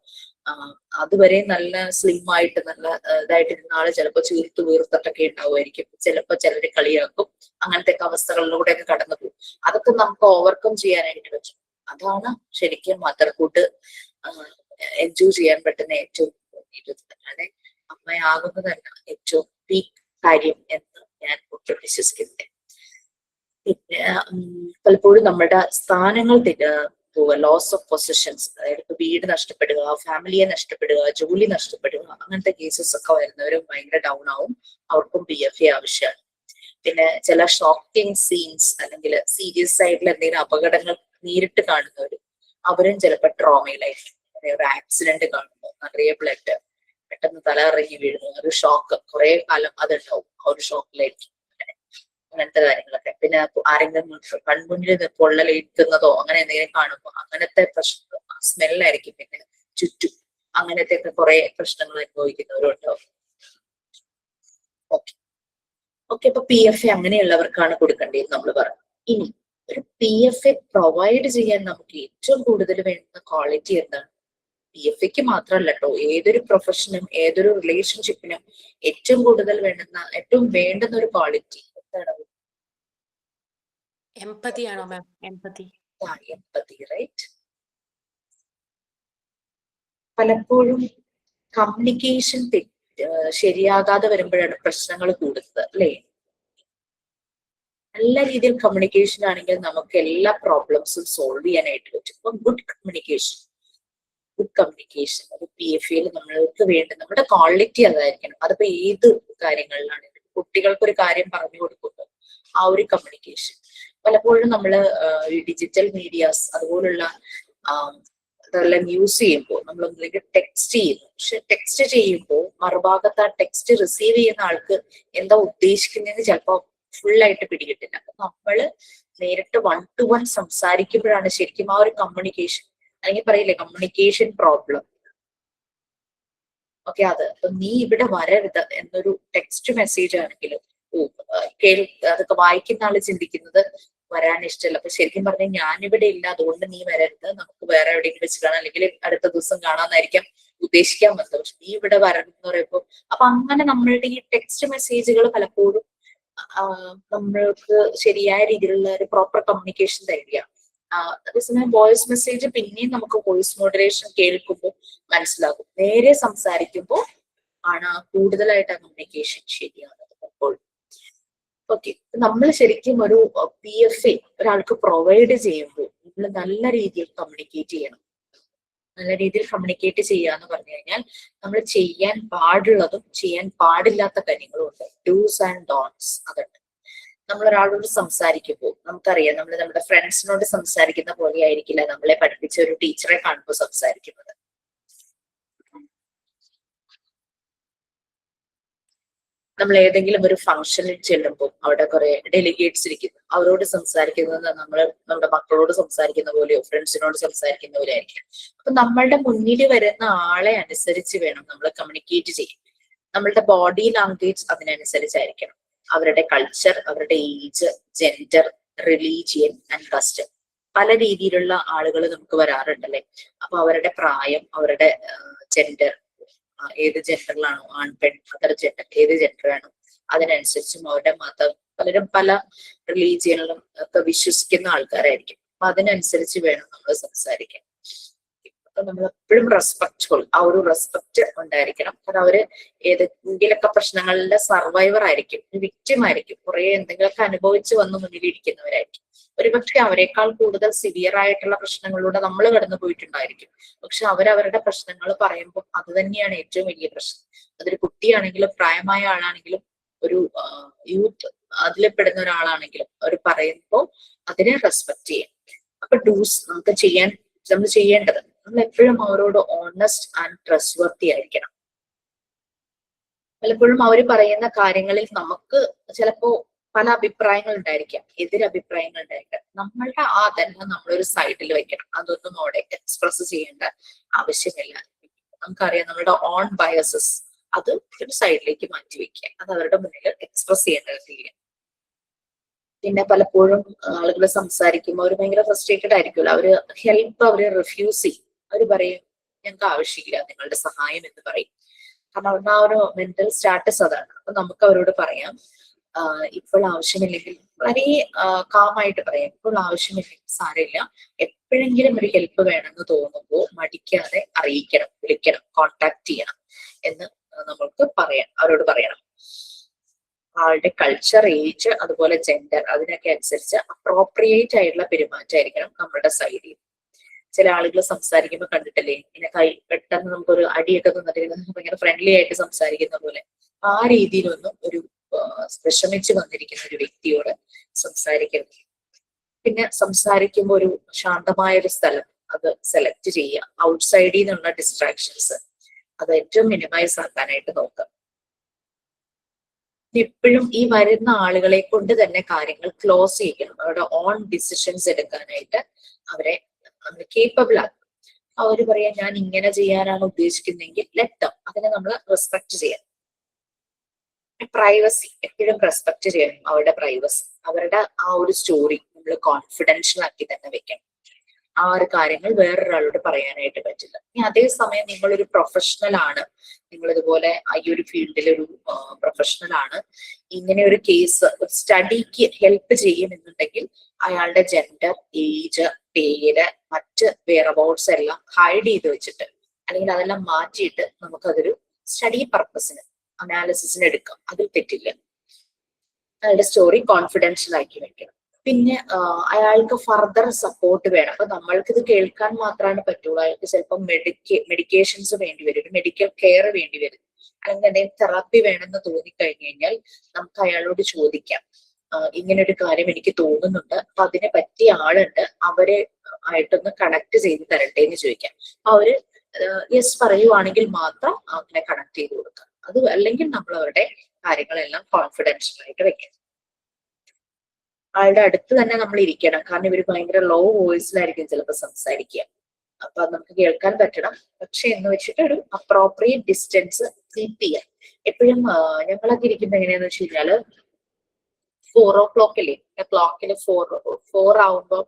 അതുവരെ നല്ല സ്ലിം ആയിട്ട് നല്ല ഇതായിട്ടിരുന്ന ആള് ചിലപ്പോൾ ചീർത്ത് വീർത്തിട്ടൊക്കെ ഉണ്ടാവുമായിരിക്കും. ചിലപ്പോൾ ചിലര് കളിയാക്കും. അങ്ങനത്തെ അവസ്ഥകളിലൂടെയൊക്കെ കടന്നു പോകും. അതൊക്കെ നമുക്ക് ഓവർകം ചെയ്യാനായിട്ട് പറ്റും. അതാണ് ശരിക്കും മദർഹുഡ് എൻജോയ് ചെയ്യാൻ പറ്റുന്ന ഏറ്റവും അല്ലാതെ അമ്മയാകുന്നതല്ല ഏറ്റവും പീക്ക് കാര്യം എന്ന് ഞാൻ ഒട്ടും വിശ്വസിക്കുന്നില്ല. പിന്നെ പലപ്പോഴും നമ്മുടെ സ്ഥാനങ്ങൾ പോവുക, ലോസ് ഓഫ് പൊസിഷൻസ്, അതായത് ഇപ്പൊ വീട് നഷ്ടപ്പെടുക, ഫാമിലിയെ നഷ്ടപ്പെടുക, ജോലി നഷ്ടപ്പെടുക, അങ്ങനത്തെ കേസസ് ഒക്കെ വരുന്നവരും ഭയങ്കര ഡൗൺ ആവും. അവർക്കും PFA ആവശ്യമാണ്. പിന്നെ ചില ഷോക്കിംഗ് സീൻസ് അല്ലെങ്കിൽ സീരിയസ് ആയിട്ടുള്ള എന്തെങ്കിലും അപകടങ്ങൾ നേരിട്ട് കാണുന്നവരും അവരും ചിലപ്പോൾ ട്രോമയിലായിരിക്കും. ഒരു ആക്സിഡന്റ് കാണുന്നു, നിറയെ ബ്ലഡ്, പെട്ടെന്ന് തല ഇറങ്ങി വീഴുന്നു, ഒരു ഷോക്ക്, കുറെ കാലം അതുണ്ടാവും, ആ ഒരു ഷോക്കിലായിരിക്കും. അങ്ങനത്തെ കാര്യങ്ങളൊക്കെ. പിന്നെ ആരെങ്കിലും കൺമുന്നിൽ പൊള്ളലേൽക്കുന്നതോ അങ്ങനെ എന്തെങ്കിലും കാണുമ്പോൾ അങ്ങനത്തെ പ്രശ്നം, സ്മെല്ലായിരിക്കും പിന്നെ ചുറ്റും. അങ്ങനത്തെ ഒക്കെ കുറെ പ്രശ്നങ്ങൾ അനുഭവിക്കുന്നവരുണ്ടാവും. ഓക്കെ അപ്പൊ PFA അങ്ങനെയുള്ളവർക്കാണ് കൊടുക്കേണ്ടത് നമ്മൾ പറഞ്ഞു. ഇനി ഒരു PFA പ്രൊവൈഡ് ചെയ്യാൻ നമുക്ക് ഏറ്റവും കൂടുതൽ വേണ്ടുന്ന ക്വാളിറ്റി എന്താണ്? PFAക്ക് മാത്രമല്ല കേട്ടോ, ഏതൊരു പ്രൊഫഷനും ഏതൊരു റിലേഷൻഷിപ്പിനും ഏറ്റവും കൂടുതൽ വേണ്ടുന്ന ഒരു ക്വാളിറ്റി എന്താണ്? എംപതി ആണോ മാം? എംപതി. Empathy, right. പലപ്പോഴും കമ്മ്യൂണിക്കേഷൻ ശരിയാകാതെ വരുമ്പോഴാണ് പ്രശ്നങ്ങൾ കൂടുന്നത്, അല്ലേ? നല്ല രീതിയിൽ കമ്മ്യൂണിക്കേഷൻ ആണെങ്കിൽ നമുക്ക് എല്ലാ പ്രോബ്ലംസും സോൾവ് ചെയ്യാനായിട്ട് പറ്റും. അപ്പൊ ഗുഡ് കമ്മ്യൂണിക്കേഷൻ അത് PFAയിൽ നമ്മൾക്ക് വേണ്ട നമ്മുടെ ക്വാളിറ്റി അതായിരിക്കണം. അതിപ്പോ ഏത് കാര്യങ്ങളിലാണെങ്കിലും കുട്ടികൾക്കൊരു കാര്യം പറഞ്ഞു കൊടുക്കുമ്പോൾ ആ ഒരു കമ്മ്യൂണിക്കേഷൻ. പലപ്പോഴും നമ്മള് ഡിജിറ്റൽ മീഡിയാസ് അതുപോലുള്ള അതെല്ലാം യൂസ് ചെയ്യുമ്പോൾ നമ്മൾ ഒന്നിലേക്ക് ടെക്സ്റ്റ് ചെയ്യുന്നു. പക്ഷെ ടെക്സ്റ്റ് ചെയ്യുമ്പോൾ മറുഭാഗത്ത് ആ ടെക്സ്റ്റ് റിസീവ് ചെയ്യുന്ന ആൾക്ക് എന്താ ഉദ്ദേശിക്കുന്നതെന്ന് ചിലപ്പോൾ ഫുള്ളായിട്ട് പിടികിട്ടില്ല. അപ്പൊ നമ്മള് നേരിട്ട് 1 to 1 സംസാരിക്കുമ്പോഴാണ് ശരിക്കും ആ ഒരു കമ്മ്യൂണിക്കേഷൻ, അല്ലെങ്കിൽ പറയില്ലേ കമ്മ്യൂണിക്കേഷൻ പ്രോബ്ലം. ഓക്കെ, അപ്പൊ നീ ഇവിടെ വരരുത് എന്നൊരു ടെക്സ്റ്റ് മെസ്സേജ് ആണെങ്കിലും അതൊക്കെ വായിക്കുന്ന ആള് ചിന്തിക്കുന്നത് വരാൻ ഇഷ്ടമല്ല. അപ്പൊ ശരിക്കും പറഞ്ഞാൽ ഞാനിവിടെ ഇല്ല, അതുകൊണ്ട് നീ വരരുത്, നമുക്ക് വേറെ എവിടെയെങ്കിലും വെച്ച് കാണാം, അല്ലെങ്കിൽ അടുത്ത ദിവസം കാണാമെന്നായിരിക്കാം ഉദ്ദേശിക്കാൻ വന്നത്. പക്ഷെ നീ ഇവിടെ വരണം എന്ന് പറയുമ്പോൾ അപ്പൊ അങ്ങനെ നമ്മളുടെ ഈ ടെക്സ്റ്റ് മെസ്സേജുകൾ പലപ്പോഴും നമ്മൾക്ക് ശരിയായ രീതിയിലുള്ള ഒരു പ്രോപ്പർ കമ്മ്യൂണിക്കേഷൻ തരിക. അതേസമയം വോയിസ് മെസ്സേജ് പിന്നെയും നമുക്ക് വോയിസ് മോഡുലേഷൻ കേൾക്കുമ്പോൾ മനസ്സിലാകും. നേരെ സംസാരിക്കുമ്പോൾ ആണ് കൂടുതലായിട്ട് ആ കമ്മ്യൂണിക്കേഷൻ ശരിയാകുന്നത്. അപ്പോൾ ഓക്കെ, നമ്മൾ ശരിക്കും ഒരു PFA ഒരാൾക്ക് പ്രൊവൈഡ് ചെയ്യുമ്പോൾ നമ്മൾ നല്ല രീതിയിൽ കമ്മ്യൂണിക്കേറ്റ് ചെയ്യണം. നല്ല രീതിയിൽ കമ്മ്യൂണിക്കേറ്റ് ചെയ്യുക എന്ന് പറഞ്ഞു കഴിഞ്ഞാൽ നമ്മൾ ചെയ്യാൻ പാടുള്ളതും ചെയ്യാൻ പാടില്ലാത്ത കാര്യങ്ങളും ഉണ്ട്. ഡൂസ് ആൻഡ് ഡോൺസ് അതുണ്ട്. നമ്മൾ ഒരാളോട് സംസാരിക്കുമ്പോൾ നമുക്കറിയാം, നമ്മൾ നമ്മുടെ ഫ്രണ്ട്സിനോട് സംസാരിക്കുന്ന പോലെ ആയിരിക്കില്ല നമ്മളെ പഠിപ്പിച്ച ഒരു ടീച്ചറെ കാണുമ്പോൾ സംസാരിക്കുന്നത്. നമ്മൾ ഏതെങ്കിലും ഒരു ഫംഗ്ഷനിൽ ചെല്ലുമ്പോൾ അവിടെ കുറെ ഡെലിഗേറ്റ്സ് ഇരിക്കുന്നു, അവരോട് സംസാരിക്കുന്നത് നമ്മൾ നമ്മുടെ മക്കളോട് സംസാരിക്കുന്ന പോലെയോ ഫ്രണ്ട്സിനോട് സംസാരിക്കുന്ന പോലെ ആയിരിക്കും. അപ്പൊ നമ്മളുടെ മുന്നിൽ വരുന്ന ആളെ അനുസരിച്ച് വേണം നമ്മൾ കമ്മ്യൂണിക്കേറ്റ് ചെയ്യാൻ. നമ്മളുടെ ബോഡി ലാംഗ്വേജ് അതിനനുസരിച്ചായിരിക്കണം. അവരുടെ കൾച്ചർ, അവരുടെ age, gender, religion and custom, പല രീതിയിലുള്ള ആളുകൾ നമുക്ക് വരാറുണ്ടല്ലേ. അപ്പൊ അവരുടെ പ്രായം, അവരുടെ ജെൻഡർ, ഏത് ജെൻഡറിലാണോ, ആൺ പെൺ, അതർ ജെൻഡർ ഏത് ജെൻഡറാണോ അതിനനുസരിച്ചും അവരുടെ മതം, പലരും പല റിലീജിയനിലും ഒക്കെ വിശ്വസിക്കുന്ന ആൾക്കാരായിരിക്കും. അപ്പൊ അതിനനുസരിച്ച് വേണം നമ്മൾ സംസാരിക്കാൻ. അപ്പൊ നമ്മൾ എപ്പോഴും റെസ്പെക്ട്ഫുൾ, ആ ഒരു റെസ്പെക്ട് ഉണ്ടായിരിക്കണം. കാരണം അവര് ഏതെങ്കിലൊക്കെ പ്രശ്നങ്ങളുടെ സർവൈവർ ആയിരിക്കും, വിക്ടിം ആയിരിക്കും, കുറെ എന്തെങ്കിലുമൊക്കെ അനുഭവിച്ച് വന്ന് മുന്നിലിരിക്കുന്നവരായിരിക്കും. ഒരുപക്ഷെ അവരെക്കാൾ കൂടുതൽ സിവിയർ ആയിട്ടുള്ള പ്രശ്നങ്ങളിലൂടെ നമ്മൾ കടന്നു പോയിട്ടുണ്ടായിരിക്കും. പക്ഷെ അവരവരുടെ പ്രശ്നങ്ങൾ പറയുമ്പോൾ അത് തന്നെയാണ് ഏറ്റവും വലിയ പ്രശ്നം. അതൊരു കുട്ടിയാണെങ്കിലും പ്രായമായ ആളാണെങ്കിലും ഒരു യൂത്ത് അതിൽ പെടുന്ന ഒരാളാണെങ്കിലും അവർ പറയുമ്പോൾ അതിനെ റെസ്പെക്ട് ചെയ്യാം. അപ്പൊ ഡൂസ് നമ്മൾ ചെയ്യേണ്ടത്, നമ്മൾ എപ്പോഴും അവരോട് ഓണസ്റ്റ് ആൻഡ് ട്രസ്റ്റ് വർത്തി ആയിരിക്കണം. പലപ്പോഴും അവർ പറയുന്ന കാര്യങ്ങളിൽ നമുക്ക് ചിലപ്പോ പല അഭിപ്രായങ്ങൾ ഉണ്ടായിരിക്കാം, എതിരഭിപ്രായങ്ങൾ ഉണ്ടായിരിക്കാം. നമ്മളുടെ തന്നെ നമ്മളൊരു സൈഡിൽ വെക്കണം. അതൊന്നും അവിടെ എക്സ്പ്രസ് ചെയ്യേണ്ട ആവശ്യമില്ല. നമുക്കറിയാം നമ്മളുടെ ഓൺ ബയസസ് അത് ഒരു സൈഡിലേക്ക് മാറ്റി വെക്കുക, അത് അവരുടെ മുന്നിൽ എക്സ്പ്രസ് ചെയ്യേണ്ടതില്ല. പിന്നെ പലപ്പോഴും ആളുകൾ സംസാരിക്കുമ്പോൾ അവർ ഭയങ്കര ഫ്രസ്ട്രേറ്റഡ് ആയിരിക്കുമല്ലോ. അവര് റിഫ്യൂസ് ചെയ്യും. അവർ പറയും ഞങ്ങൾക്ക് ആവശ്യമില്ല നിങ്ങളുടെ സഹായം എന്ന് പറയും. കാരണം അവരുടെ ആ ഒരു മെന്റൽ സ്റ്റാറ്റസ് അതാണ്. അപ്പൊ നമുക്ക് അവരോട് പറയാം, ഇപ്പോൾ ആവശ്യമില്ലെങ്കിൽ വളരെ കാമായിട്ട് പറയാം, ഇപ്പോൾ ആവശ്യമില്ലെങ്കിൽ സാരമില്ല, എപ്പോഴെങ്കിലും ഒരു ഹെൽപ്പ് വേണമെന്ന് തോന്നുമ്പോൾ മടിക്കാതെ അറിയിക്കണം, വിളിക്കണം, കോണ്ടാക്ട് ചെയ്യണം എന്ന് നമ്മൾക്ക് അവരോട് പറയണം. ആളുടെ കൾച്ചർ, ഏജ്, അതുപോലെ ജെൻഡർ അതിനൊക്കെ അനുസരിച്ച് അപ്രോപ്രിയേറ്റ് ആയിട്ടുള്ള പെരുമാറ്റമായിരിക്കണം നമ്മളുടെ സൈഡിൽ. ചില ആളുകൾ സംസാരിക്കുമ്പോൾ കണ്ടിട്ടില്ലേ, ഇങ്ങനെ പെട്ടെന്ന് നമുക്കൊരു അടിയൊക്കെ തന്നിട്ട് ഭയങ്കര ഫ്രണ്ട്ലി ആയിട്ട് സംസാരിക്കുന്ന പോലെ, ആ രീതിയിലൊന്നും ഒരു വിഷമിച്ച് വന്നിരിക്കുന്ന ഒരു വ്യക്തിയോട് സംസാരിക്കരുത്. പിന്നെ സംസാരിക്കുമ്പോൾ ഒരു ശാന്തമായ ഒരു സ്ഥലം അത് സെലക്ട് ചെയ്യുക. ഔട്ട്സൈഡിൽ നിന്നുള്ള ഡിസ്ട്രാക്ഷൻസ് അത് ഏറ്റവും മിനിമൈസ് ആക്കാനായിട്ട് നോക്കുക. എപ്പോഴും ഈ വരുന്ന ആളുകളെ കൊണ്ട് തന്നെ കാര്യങ്ങൾ ക്ലോസ് ചെയ്യണം. അവരുടെ ഓൺ ഡിസിഷൻസ് എടുക്കാനായിട്ട് അവരെ നമ്മൾ കേപ്പബിൾ ആക്കും. അവര് പറയാം ഞാൻ ഇങ്ങനെ ചെയ്യാനാണ് ഉദ്ദേശിക്കുന്നതെങ്കിൽ ലെറ്റം അതിനെ നമ്മൾ റെസ്പെക്ട് ചെയ്യാം. പ്രൈവസി എപ്പോഴും റെസ്പെക്ട് ചെയ്യണം. അവരുടെ പ്രൈവസി, അവരുടെ ആ ഒരു സ്റ്റോറി നമ്മൾ കോൺഫിഡൻഷ്യൽ ആക്കി തന്നെ വെക്കണം. ആ ഒരു കാര്യങ്ങൾ വേറൊരാളോട് പറയാനായിട്ട് പറ്റില്ല. ഇനി അതേസമയം നിങ്ങളൊരു പ്രൊഫഷണൽ ആണ്, നിങ്ങൾ ഇതുപോലെ ഈ ഒരു ഫീൽഡിൽ ഒരു പ്രൊഫഷണൽ ആണ്, ഇങ്ങനെ ഒരു കേസ് ഒരു സ്റ്റഡിക്ക് ഹെൽപ്പ് ചെയ്യുമെന്നുണ്ടെങ്കിൽ അയാളുടെ ജെൻഡർ, ഏജ്, പേര്, മറ്റ് വെയർഅബൌട്ട്സ് എല്ലാം ഹൈഡ് ചെയ്ത് വെച്ചിട്ട് അല്ലെങ്കിൽ അതെല്ലാം മാറ്റിയിട്ട് നമുക്കതൊരു സ്റ്റഡി പർപ്പസിന് അനാലിസിസിന് എടുക്കാം. അതിൽ തെറ്റില്ല. അയാളുടെ സ്റ്റോറി കോൺഫിഡൻഷ്യൽ ആക്കി വെക്കണം. പിന്നെ അയാൾക്ക് ഫർദർ സപ്പോർട്ട് വേണം. അപ്പൊ നമ്മൾക്കിത് കേൾക്കാൻ മാത്രമാണ് പറ്റുള്ളൂ. അയാൾക്ക് ചിലപ്പോൾ മെഡിക്കേഷൻസ് വേണ്ടി വരും, മെഡിക്കൽ കെയർ വേണ്ടി വരും, അല്ലെങ്കിൽ എന്തെങ്കിലും തെറാപ്പി വേണമെന്ന് തോന്നിക്കഴിഞ്ഞു കഴിഞ്ഞാൽ നമുക്ക് അയാളോട് ചോദിക്കാം, ഇങ്ങനെ ഒരു കാര്യം എനിക്ക് തോന്നുന്നുണ്ട്, അപ്പൊ അതിനെ പറ്റിയ ആളുണ്ട്, അവരെ ആയിട്ടൊന്ന് കണക്ട് ചെയ്ത് തരട്ടെ എന്ന് ചോദിക്കാം. അവര് യെസ് പറയുവാണെങ്കിൽ മാത്രം അങ്ങനെ കണക്ട് ചെയ്ത് കൊടുക്കാം. അത് അല്ലെങ്കിൽ നമ്മൾ അവരുടെ കാര്യങ്ങളെല്ലാം കോൺഫിഡൻഷ്യൽ ആയിട്ട് വെക്കണം. ആളുടെ അടുത്ത് തന്നെ നമ്മൾ ഇരിക്കണം. കാരണം ഇവര് ഭയങ്കര ലോ വോയിസിലായിരിക്കും ചിലപ്പോൾ സംസാരിക്കുക. അപ്പൊ അത് നമുക്ക് കേൾക്കാൻ പറ്റണം. പക്ഷെ എന്ന് വെച്ചിട്ട് ഒരു അപ്രോപ്രിയേറ്റ് ഡിസ്റ്റൻസ് കീപ്പ് ചെയ്യാം. എപ്പോഴും ഞങ്ങളൊക്കെ ഇരിക്കുന്നത് എങ്ങനെയാന്ന് വെച്ച് കഴിഞ്ഞാല് 4 o'clock ക്ലോക്കില് 4 ആവുമ്പോ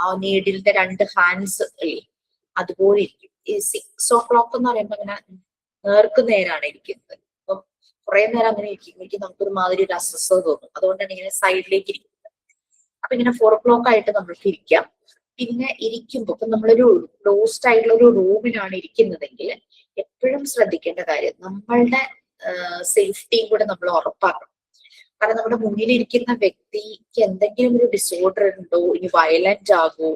ആ നീഡിലിന്റെ 2 ഹാൻഡ്സ് അല്ലേ അതുപോലെ ഇരിക്കും. ഈ 6 o'clock എന്ന് പറയുമ്പോൾ അങ്ങനെ നേർക്കുനേരാണ് ഇരിക്കുന്നത്. അപ്പം കുറെ നേരം അങ്ങനെ ഇരിക്കുമ്പോഴേക്കും നമുക്കൊരു മാതിരി ഒരു അസ്വസ്ഥത തോന്നും. അതുകൊണ്ടാണ് ഇങ്ങനെ സൈഡിലേക്ക് ഇരിക്കുന്നത്. അപ്പൊ ഇങ്ങനെ 4 o'clock ആയിട്ട് നമ്മൾക്ക് ഇരിക്കാം. പിന്നെ ഇരിക്കുമ്പോൾ ഇപ്പൊ നമ്മളൊരു ക്ലോസ്ഡ് ആയിട്ടുള്ള ഒരു റൂമിലാണ് ഇരിക്കുന്നതെങ്കിൽ എപ്പോഴും ശ്രദ്ധിക്കേണ്ട കാര്യം നമ്മളുടെ സേഫ്റ്റിയും കൂടെ നമ്മൾ ഉറപ്പാക്കണം. കാരണം നമ്മുടെ മുന്നിലിരിക്കുന്ന വ്യക്തിക്ക് എന്തെങ്കിലും ഒരു ഡിസോർഡർ ഉണ്ടോ, ഇനി വയലന്റ് ആകോ,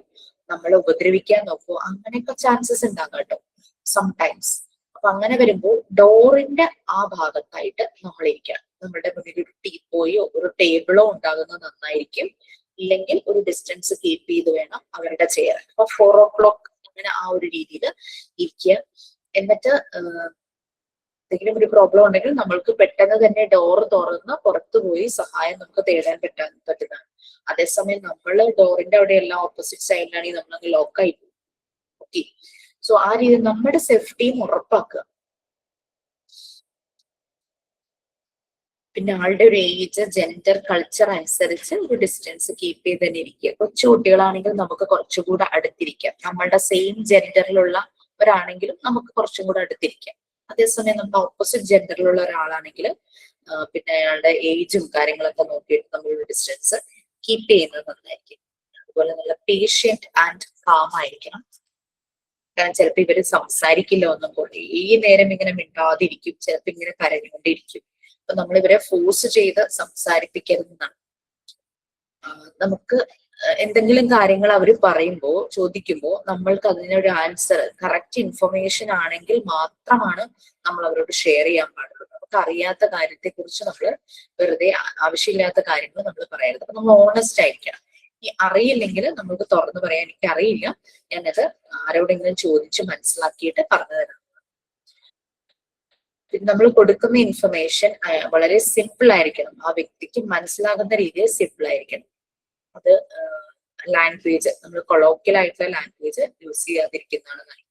നമ്മളെ ഉപദ്രവിക്കാൻ നോക്കോ, അങ്ങനെയൊക്കെ ചാൻസസ് ഉണ്ടാകും കേട്ടോ സംടൈംസ്. അപ്പൊ അങ്ങനെ വരുമ്പോൾ ഡോറിന്റെ ആ ഭാഗത്തായിട്ട് നമ്മൾ ഇരിക്കണം. നമ്മുടെ മുന്നിൽ ഒരു ടീപ്പോയോ ഒരു ടേബിളോ ഉണ്ടാകുന്നത് നന്നായിരിക്കും. ഇല്ലെങ്കിൽ ഒരു ഡിസ്റ്റൻസ് കീപ്പ് ചെയ്ത് വേണം അവരുടെ ചെയർ. അപ്പൊ 4 o'clock അങ്ങനെ ആ ഒരു രീതിയിൽ ഇരിക്കുക. എന്നിട്ട് എന്തെങ്കിലും ഒരു പ്രോബ്ലം ഉണ്ടെങ്കിൽ നമ്മൾക്ക് പെട്ടെന്ന് തന്നെ ഡോർ തുറന്ന് പുറത്തു പോയി സഹായം നമുക്ക് തേടാൻ പറ്റുന്നതാണ്. അതേസമയം നമ്മൾ ഡോറിന്റെ അവിടെ എല്ലാം ഓപ്പോസിറ്റ് സൈഡിലാണെങ്കിൽ നമ്മളങ്ങ് ലോക്കായി പോകും. ഓക്കെ, സോ ആ രീതിയിൽ നമ്മുടെ സേഫ്റ്റിയും ഉറപ്പാക്കുക. പിന്നെ ആളുടെ ഒരു ഏജ്, ജെൻഡർ, കൾച്ചർ അനുസരിച്ച് ഒരു ഡിസ്റ്റൻസ് കീപ്പ് ചെയ്ത് തന്നെ ഇരിക്കുക. കൊച്ചു കുട്ടികളാണെങ്കിൽ നമുക്ക് കുറച്ചുകൂടെ അടുത്തിരിക്കാം. നമ്മളുടെ സെയിം ജെൻഡറിലുള്ളവരാണെങ്കിലും നമുക്ക് കുറച്ചും കൂടെ അടുത്തിരിക്കാം. അതേസമയം നമ്മുടെ ഓപ്പോസിറ്റ് ജെൻഡറിലുള്ള ഒരാളാണെങ്കിൽ പിന്നെ അയാളുടെ ഏജും കാര്യങ്ങളൊക്കെ നോക്കിയിട്ട് നമ്മൾ ഡിസ്റ്റൻസ് കീപ്പ് ചെയ്യുന്നത് നന്നായിരിക്കും. അതുപോലെ നല്ല പേഷ്യന്റ് ആൻഡ് കാം ആയിരിക്കണം. കാരണം ചിലപ്പോൾ ഇവര് സംസാരിക്കില്ല ഒന്നും പോലെ ഈ നേരം ഇങ്ങനെ മിണ്ടാതിരിക്കും, ചിലപ്പോൾ ഇങ്ങനെ കരഞ്ഞുകൊണ്ടിരിക്കും. അപ്പൊ നമ്മൾ ഇവരെ ഫോഴ്സ് ചെയ്ത് സംസാരിപ്പിക്കരുതെന്നാണ്. നമുക്ക് എന്തെങ്കിലും കാര്യങ്ങൾ അവർ പറയുമ്പോൾ ചോദിക്കുമ്പോൾ നമ്മൾക്ക് അതിനൊരു ആൻസർ കറക്റ്റ് ഇൻഫർമേഷൻ ആണെങ്കിൽ മാത്രമാണ് നമ്മൾ അവരോട് ഷെയർ ചെയ്യാൻ പാടുള്ളൂ. നമുക്ക് അറിയാത്ത കാര്യത്തെ കുറിച്ച് നമ്മൾ വെറുതെ ആവശ്യമില്ലാത്ത കാര്യങ്ങൾ നമ്മൾ പറയരുത്. അപ്പൊ നമ്മൾ ഓണസ്റ്റ് ആയിരിക്കണം. ഈ അറിയില്ലെങ്കിൽ നമുക്ക് തുറന്നു പറയാൻ എനിക്ക് അറിയില്ല, ഞാനത് ആരോടെങ്കിലും ചോദിച്ച് മനസ്സിലാക്കിയിട്ട് പറഞ്ഞു തരാം. പിന്നെ നമ്മൾ കൊടുക്കുന്ന ഇൻഫർമേഷൻ വളരെ സിമ്പിൾ ആയിരിക്കണം. ആ വ്യക്തിക്ക് മനസ്സിലാകുന്ന രീതിയിൽ സിമ്പിൾ ആയിരിക്കണം. അത് ലാംഗ്വേജ് നമ്മൾ കൊളോക്കിയൽ ആയിട്ടുള്ള ലാംഗ്വേജ് യൂസ് ചെയ്യാതിരിക്കുന്നതാണ് നല്ലത്.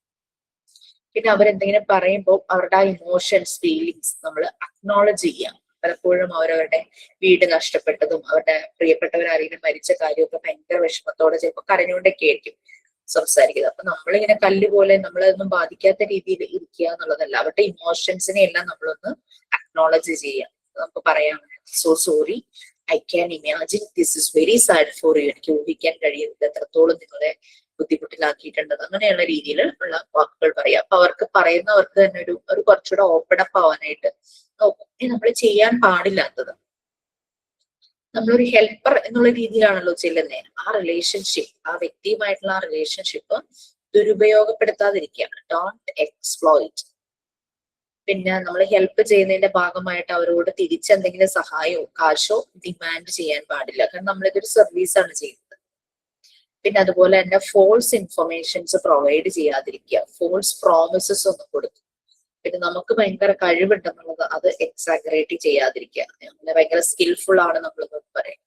പിന്നെ അവരെന്തെങ്കിലും പറയുമ്പോൾ അവരുടെ ആ ഇമോഷൻസ്, ഫീലിങ്സ് നമ്മൾ അക്നോളജ് ചെയ്യാം. പലപ്പോഴും അവരവരുടെ വീട് നഷ്ടപ്പെട്ടതും അവരുടെ പ്രിയപ്പെട്ടവരാരെങ്കിലും മരിച്ച കാര്യമൊക്കെ ഭയങ്കര വിഷമത്തോടെ ചിലപ്പോൾ കരഞ്ഞുകൊണ്ടൊക്കെ ആയിരിക്കും സംസാരിക്കുന്നത്. അപ്പൊ നമ്മളിങ്ങനെ കല്ല് പോലെ നമ്മളതൊന്നും ബാധിക്കാത്ത രീതിയിൽ ഇരിക്കുക എന്നുള്ളതല്ല. അവരുടെ ഇമോഷൻസിനെ എല്ലാം നമ്മളൊന്ന് അക്നോളജ് ചെയ്യാം. നമുക്ക് പറയാം, so sorry, I can imagine this is very sad for you. എനിക്ക് ഊഹിക്കാൻ കഴിയുന്നത് എത്രത്തോളം നിങ്ങളെ ബുദ്ധിമുട്ടിലാക്കിയിട്ടുണ്ടെന്ന്. അങ്ങനെയുള്ള രീതിയിൽ ഉള്ള വാക്കുകൾ പറയാം. അപ്പൊ അവർക്ക് പറയുന്നവർക്ക് തന്നെ ഒരു കുറച്ചുകൂടെ ഓപ്പൺ അപ്പ് ആവാനായിട്ട് നോക്കും. നമ്മൾ ചെയ്യാൻ പാടില്ലാത്തത് നമ്മളൊരു ഹെൽപ്പർ എന്നുള്ള രീതിയിലാണല്ലോ ചെല്ലുന്നത്. ആ റിലേഷൻഷിപ്പ്, ആ വ്യക്തിയുമായിട്ടുള്ള ആ റിലേഷൻഷിപ്പ് ദുരുപയോഗപ്പെടുത്താതിരിക്കുക. Don't exploit. പിന്നെ നമ്മൾ ഹെൽപ്പ് ചെയ്യുന്നതിന്റെ ഭാഗമായിട്ട് അവരോട് തിരിച്ചെന്തെങ്കിലും സഹായമോ കാശോ ഡിമാൻഡ് ചെയ്യാൻ പാടില്ല. കാരണം നമ്മളിതൊരു സർവീസാണ് ചെയ്യുന്നത്. പിന്നെ അതുപോലെ തന്നെ ഫോൾസ് ഇൻഫർമേഷൻസ് പ്രൊവൈഡ് ചെയ്യാതിരിക്കുക. ഫോൾസ് പ്രോമിസസ് ഒന്നും കൊടുക്കും. പിന്നെ നമുക്ക് ഭയങ്കര കഴിവുണ്ടെന്നുള്ളത് അത് എക്സാഗ്രേറ്റ് ചെയ്യാതിരിക്കുക. നമ്മളെ ഭയങ്കര സ്കിൽഫുൾ ആണ് നമ്മളെന്ന് പറയും.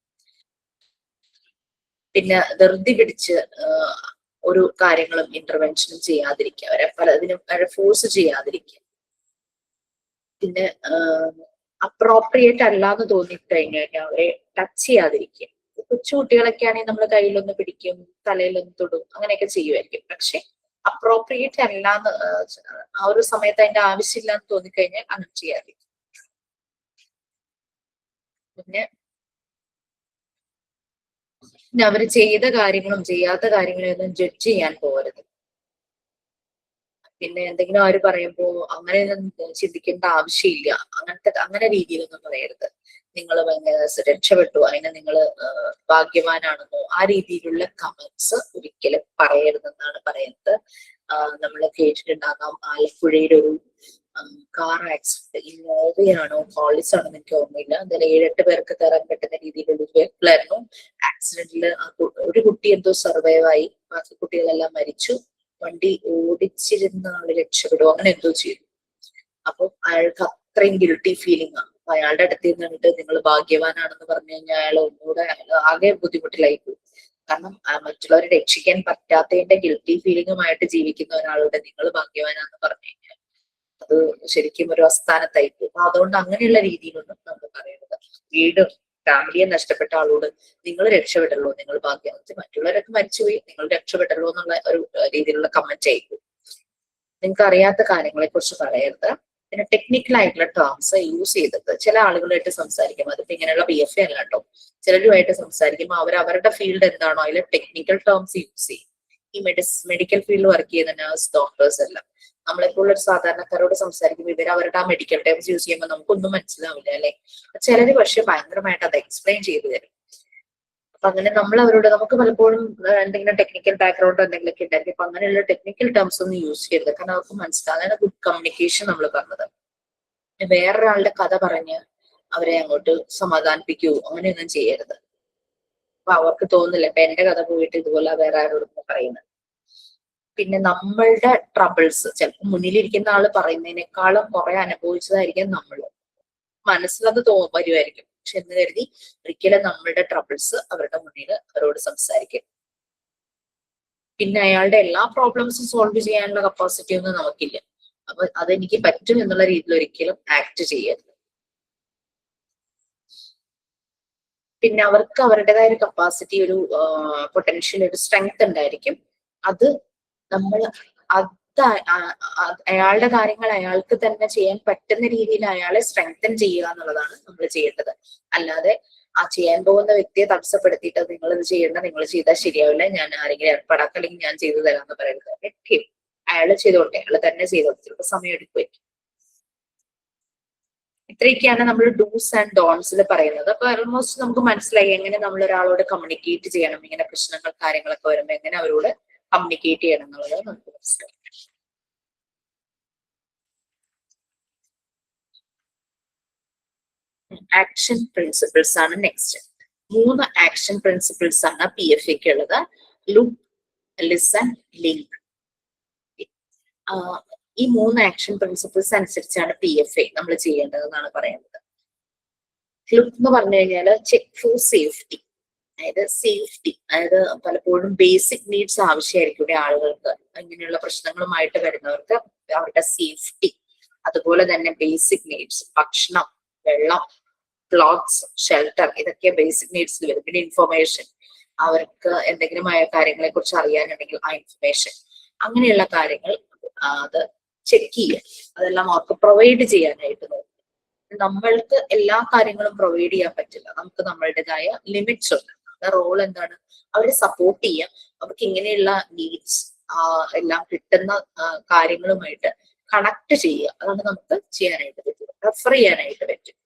പിന്നെ ധൃതി പിടിച്ച് ഒരു കാര്യങ്ങളും ഇന്റർവെൻഷനും ചെയ്യാതിരിക്കുക. അവരെ പലതിനും ഫോഴ്സ് ചെയ്യാതിരിക്കുക. പിന്നെ അപ്രോപ്രിയേറ്റ് അല്ലാന്ന് തോന്നിക്കഴിഞ്ഞു കഴിഞ്ഞാൽ അവരെ ടച്ച് ചെയ്യാതിരിക്കുക. കൊച്ചു കുട്ടികളൊക്കെ ആണെങ്കിൽ നമ്മൾ കയ്യിലൊന്ന് പിടിക്കും, തലയിലൊന്ന് തൊടും, അങ്ങനെയൊക്കെ ചെയ്യുമായിരിക്കും. പക്ഷെ അപ്രോപ്രിയേറ്റ് അല്ലാന്ന് ആ ഒരു സമയത്ത് അതിന്റെ ആവശ്യമില്ലാന്ന് തോന്നിക്കഴിഞ്ഞാൽ അങ്ങനെ ചെയ്യാതിരിക്കും. പിന്നെ അവർ ചെയ്ത കാര്യങ്ങളും ചെയ്യാത്ത കാര്യങ്ങളും ഒന്നും ജഡ്ജ് ചെയ്യാൻ പോകരുത്. പിന്നെ എന്തെങ്കിലും അവർ പറയുമ്പോ അങ്ങനെയൊന്നും ചിന്തിക്കേണ്ട ആവശ്യമില്ല, അങ്ങനെ രീതിയിലൊന്നും പറയരുത്. നിങ്ങൾ ഭയങ്കര രക്ഷപ്പെട്ടു, അതിനെ നിങ്ങൾ ഭാഗ്യവാനാണെന്നോ ആ രീതിയിലുള്ള കമന്റ്സ് ഒരിക്കലും പറയരുതെന്നാണ് പറയുന്നത്. നമ്മൾ കേട്ടിട്ടുണ്ടാകാം ആലപ്പുഴയിൽ ഒരു കാർ ആക്സിഡന്റ്, ഇന്നോവയാണോ ഹോളിസ് ആണോ എനിക്ക് ഓർമ്മയില്ല, എന്തായാലും 7-8 പേർക്ക് കയറാൻ പറ്റുന്ന രീതിയിലുള്ള ഒരു വെഹിക്കിളായിരുന്നു. ആക്സിഡന്റില് ഒരു കുട്ടി എന്തോ സർവൈവ് ആയി, ബാക്കി കുട്ടികളെല്ലാം മരിച്ചു. വണ്ടി ഓടിച്ചിരുന്ന ആള് രക്ഷപ്പെടും, അങ്ങനെ എന്തോ ചെയ്തു. അപ്പൊ അയാൾക്ക് അത്രയും ഗിൽട്ടി ഫീലിംഗ് ആണ്. അപ്പൊ അയാളുടെ അടുത്ത് നിന്നിട്ട് നിങ്ങൾ ഭാഗ്യവാനാണെന്ന് പറഞ്ഞു കഴിഞ്ഞാൽ അയാൾ ഒന്നുകൂടെ ആകെ ബുദ്ധിമുട്ടിലായി പോകും. കാരണം മറ്റുള്ളവരെ രക്ഷിക്കാൻ പറ്റാത്തതിന്റെ ഗിൽട്ടി ഫീലിംഗുമായിട്ട് ജീവിക്കുന്ന ഒരാളോട് നിങ്ങൾ ഭാഗ്യവാനാന്ന് പറഞ്ഞു കഴിഞ്ഞാൽ അത് ശരിക്കും ഒരു അസ്ഥാനത്തായി പോകും. അതുകൊണ്ട് അങ്ങനെയുള്ള രീതിയിലൊന്നും നമ്മൾ പറയരുത്. വീടും ഫാമിലിയെ നഷ്ടപ്പെട്ട ആളോട് നിങ്ങൾ രക്ഷപ്പെട്ടല്ലോ, നിങ്ങൾ ഭാഗ്യവതി, മറ്റുള്ളവരൊക്കെ മരിച്ചുപോയി, നിങ്ങൾ രക്ഷപ്പെട്ടല്ലോ എന്നുള്ള ഒരു രീതിയിലുള്ള കമന്റ് ആയിരിക്കും. നിങ്ങൾക്ക് അറിയാത്ത കാര്യങ്ങളെ കുറിച്ച് പറയരുത്. പിന്നെ ടെക്നിക്കൽ ആയിട്ടുള്ള ടേംസ് യൂസ് ചെയ്തത് ചില ആളുകളായിട്ട് സംസാരിക്കുമ്പോൾ, അതിപ്പോ ഇങ്ങനെയുള്ള PFA അല്ല കേട്ടോ, ചിലരുമായിട്ട് സംസാരിക്കുമ്പോൾ അവർ അവരുടെ ഫീൽഡ് എന്താണോ അതിൽ ടെക്നിക്കൽ ടേംസ് യൂസ് ചെയ്യും. ഈ മെഡിക്കൽ ഫീൽഡിൽ വർക്ക് ചെയ്യുന്ന നഴ്സ്, ഡോക്ടേഴ്സ് എല്ലാം നമ്മളെപ്പോൾ ഒരു സാധാരണക്കാരോട് സംസാരിക്കുമ്പോൾ ഇവർ അവരുടെ ആ മെഡിക്കൽ ടേംസ് യൂസ് ചെയ്യുമ്പോൾ നമുക്കൊന്നും മനസ്സിലാവില്ല അല്ലെ. ചിലര് പക്ഷെ ഭയങ്കരമായിട്ട് അത് എക്സ്പ്ലെയിൻ ചെയ്തു തരും. അപ്പൊ അങ്ങനെ നമ്മൾ അവരോട്, നമുക്ക് പലപ്പോഴും എന്തെങ്കിലും ടെക്നിക്കൽ ബാക്ക്ഗ്രൗണ്ട് എന്തെങ്കിലുമൊക്കെ ഉണ്ടായിരിക്കും. അപ്പൊ അങ്ങനെയുള്ള ടെക്നിക്കൽ ടേംസ് ഒന്നും യൂസ് ചെയ്യരുത്, കാരണം അവർക്ക് മനസ്സിലാവും. അതാണ് ഗുഡ് കമ്മ്യൂണിക്കേഷൻ നമ്മൾ പറഞ്ഞത്. വേറൊരാളുടെ കഥ പറഞ്ഞ് അവരെ അങ്ങോട്ട് സമാധാനിപ്പിക്കൂ, അങ്ങനെയൊന്നും ചെയ്യരുത്. അപ്പൊ അവർക്ക് തോന്നില്ല ഇപ്പൊ എന്റെ കഥ പോയിട്ട് ഇതുപോലെ വേറെ ആരോടൊന്നും പറയുന്നത്. പിന്നെ നമ്മളുടെ ട്രബിൾസ് ചിലപ്പോൾ മുന്നിലിരിക്കുന്ന ആള് പറയുന്നതിനേക്കാളും കുറെ അനുഭവിച്ചതായിരിക്കും നമ്മള്, മനസ്സിലത് വരുമായിരിക്കും. പക്ഷെ എന്ന് കരുതി ഒരിക്കലും നമ്മളുടെ ട്രബിൾസ് അവരുടെ മുന്നിൽ അവരോട് സംസാരിക്കും. പിന്നെ അയാളുടെ എല്ലാ പ്രോബ്ലംസും സോൾവ് ചെയ്യാനുള്ള കപ്പാസിറ്റി ഒന്നും നമുക്കില്ല. അപ്പൊ അതെനിക്ക് പറ്റും എന്നുള്ള രീതിയിൽ ഒരിക്കലും ആക്ട് ചെയ്യരുത്. പിന്നെ അവർക്ക് അവരുടേതായ ഒരു കപ്പാസിറ്റി, ഒരു പൊട്ടൻഷ്യൽ, ഒരു സ്ട്രെങ്ത് ഉണ്ടായിരിക്കും. അത് നമ്മൾ അയാളുടെ കാര്യങ്ങൾ അയാൾക്ക് തന്നെ ചെയ്യാൻ പറ്റുന്ന രീതിയിൽ അയാളെ സ്ട്രെങ്തൻ ചെയ്യുക എന്നുള്ളതാണ് നമ്മൾ ചെയ്യേണ്ടത്. അല്ലാതെ ആ ചെയ്യാൻ പോകുന്ന വ്യക്തിയെ തടസ്സപ്പെടുത്തിയിട്ട് നിങ്ങൾ ഇത് ചെയ്യേണ്ട, നിങ്ങൾ ചെയ്താൽ ശരിയാവില്ല, ഞാൻ ആരെങ്കിലും ഏർപ്പാടാക്കാം, അല്ലെങ്കിൽ ഞാൻ ചെയ്തു തരാമെന്ന് പറയുന്നത്. അയാൾ ചെയ്തോട്ടെ, അയാൾ തന്നെ ചെയ്തോട്ടെ, ചിലപ്പോൾ സമയം എടുക്കുമായിരിക്കും. ഇത്രയൊക്കെയാണ് നമ്മൾ ഡൂസ് ആൻഡ് ഡോൺസിൽ പറയുന്നത്. അപ്പൊ ഓൾമോസ്റ്റ് നമുക്ക് മനസ്സിലായി എങ്ങനെ നമ്മൾ ഒരാളോട് കമ്മ്യൂണിക്കേറ്റ് ചെയ്യണം, ഇങ്ങനെ പ്രശ്നങ്ങൾ കാര്യങ്ങളൊക്കെ വരുമ്പോൾ എങ്ങനെ അവരോട് കമ്മ്യൂണിക്കേറ്റ് ചെയ്യണം എന്നുള്ളത് നമുക്ക് മനസ്സിലായി. ആക്ഷൻ പ്രിൻസിപ്പിൾസ് ആണ് നെക്സ്റ്റ്. 3 ആക്ഷൻ പ്രിൻസിപ്പിൾസ് ആണ് PFAക്ക് ഉള്ളത്. Look, listen, link. ഈ 3 ആക്ഷൻ പ്രിൻസിപ്പിൾസ് അനുസരിച്ചാണ് PFA നമ്മൾ ചെയ്യേണ്ടതെന്നാണ് പറയുന്നത്. ലുക്ക് എന്ന് പറഞ്ഞു കഴിഞ്ഞാൽ ചെക്ക് ഫോർ സേഫ്റ്റി, അതായത് സേഫ്റ്റി, അതായത് പലപ്പോഴും ബേസിക് നീഡ്സ് ആവശ്യമായിരിക്കും ഇവിടെ ആളുകൾക്ക്. ഇങ്ങനെയുള്ള പ്രശ്നങ്ങളുമായിട്ട് വരുന്നവർക്ക് അവരുടെ സേഫ്റ്റി, അതുപോലെ തന്നെ ബേസിക് നീഡ്സ്, ഭക്ഷണം, വെള്ളം, ക്ലോത്ത്സ്, ഷെൽട്ടർ, ഇതൊക്കെ ബേസിക് നീഡ്സിൽ വരും. പിന്നെ ഇൻഫർമേഷൻ, അവർക്ക് എന്തെങ്കിലും കാര്യങ്ങളെ കുറിച്ച് അറിയാനുണ്ടെങ്കിൽ ആ ഇൻഫർമേഷൻ, അങ്ങനെയുള്ള കാര്യങ്ങൾ അത് ചെക്ക് ചെയ്യുക, അതെല്ലാം അവർക്ക് പ്രൊവൈഡ് ചെയ്യാനായിട്ട് നോക്കും. നമ്മൾക്ക് എല്ലാ കാര്യങ്ങളും പ്രൊവൈഡ് ചെയ്യാൻ പറ്റില്ല, നമുക്ക് നമ്മളുടേതായ ലിമിറ്റ്സ് ഉണ്ട്. റോൾ എന്താണ്? അവരെ സപ്പോർട്ട് ചെയ്യാം, അവർക്ക് ഇങ്ങനെയുള്ള നീഡ്സ് എല്ലാം കിട്ടുന്ന കാര്യങ്ങളുമായിട്ട് കണക്ട് ചെയ്യുക, അതാണ് നമുക്ക് ചെയ്യാനായിട്ട് പറ്റും, റെഫർ ചെയ്യാനായിട്ട് പറ്റും.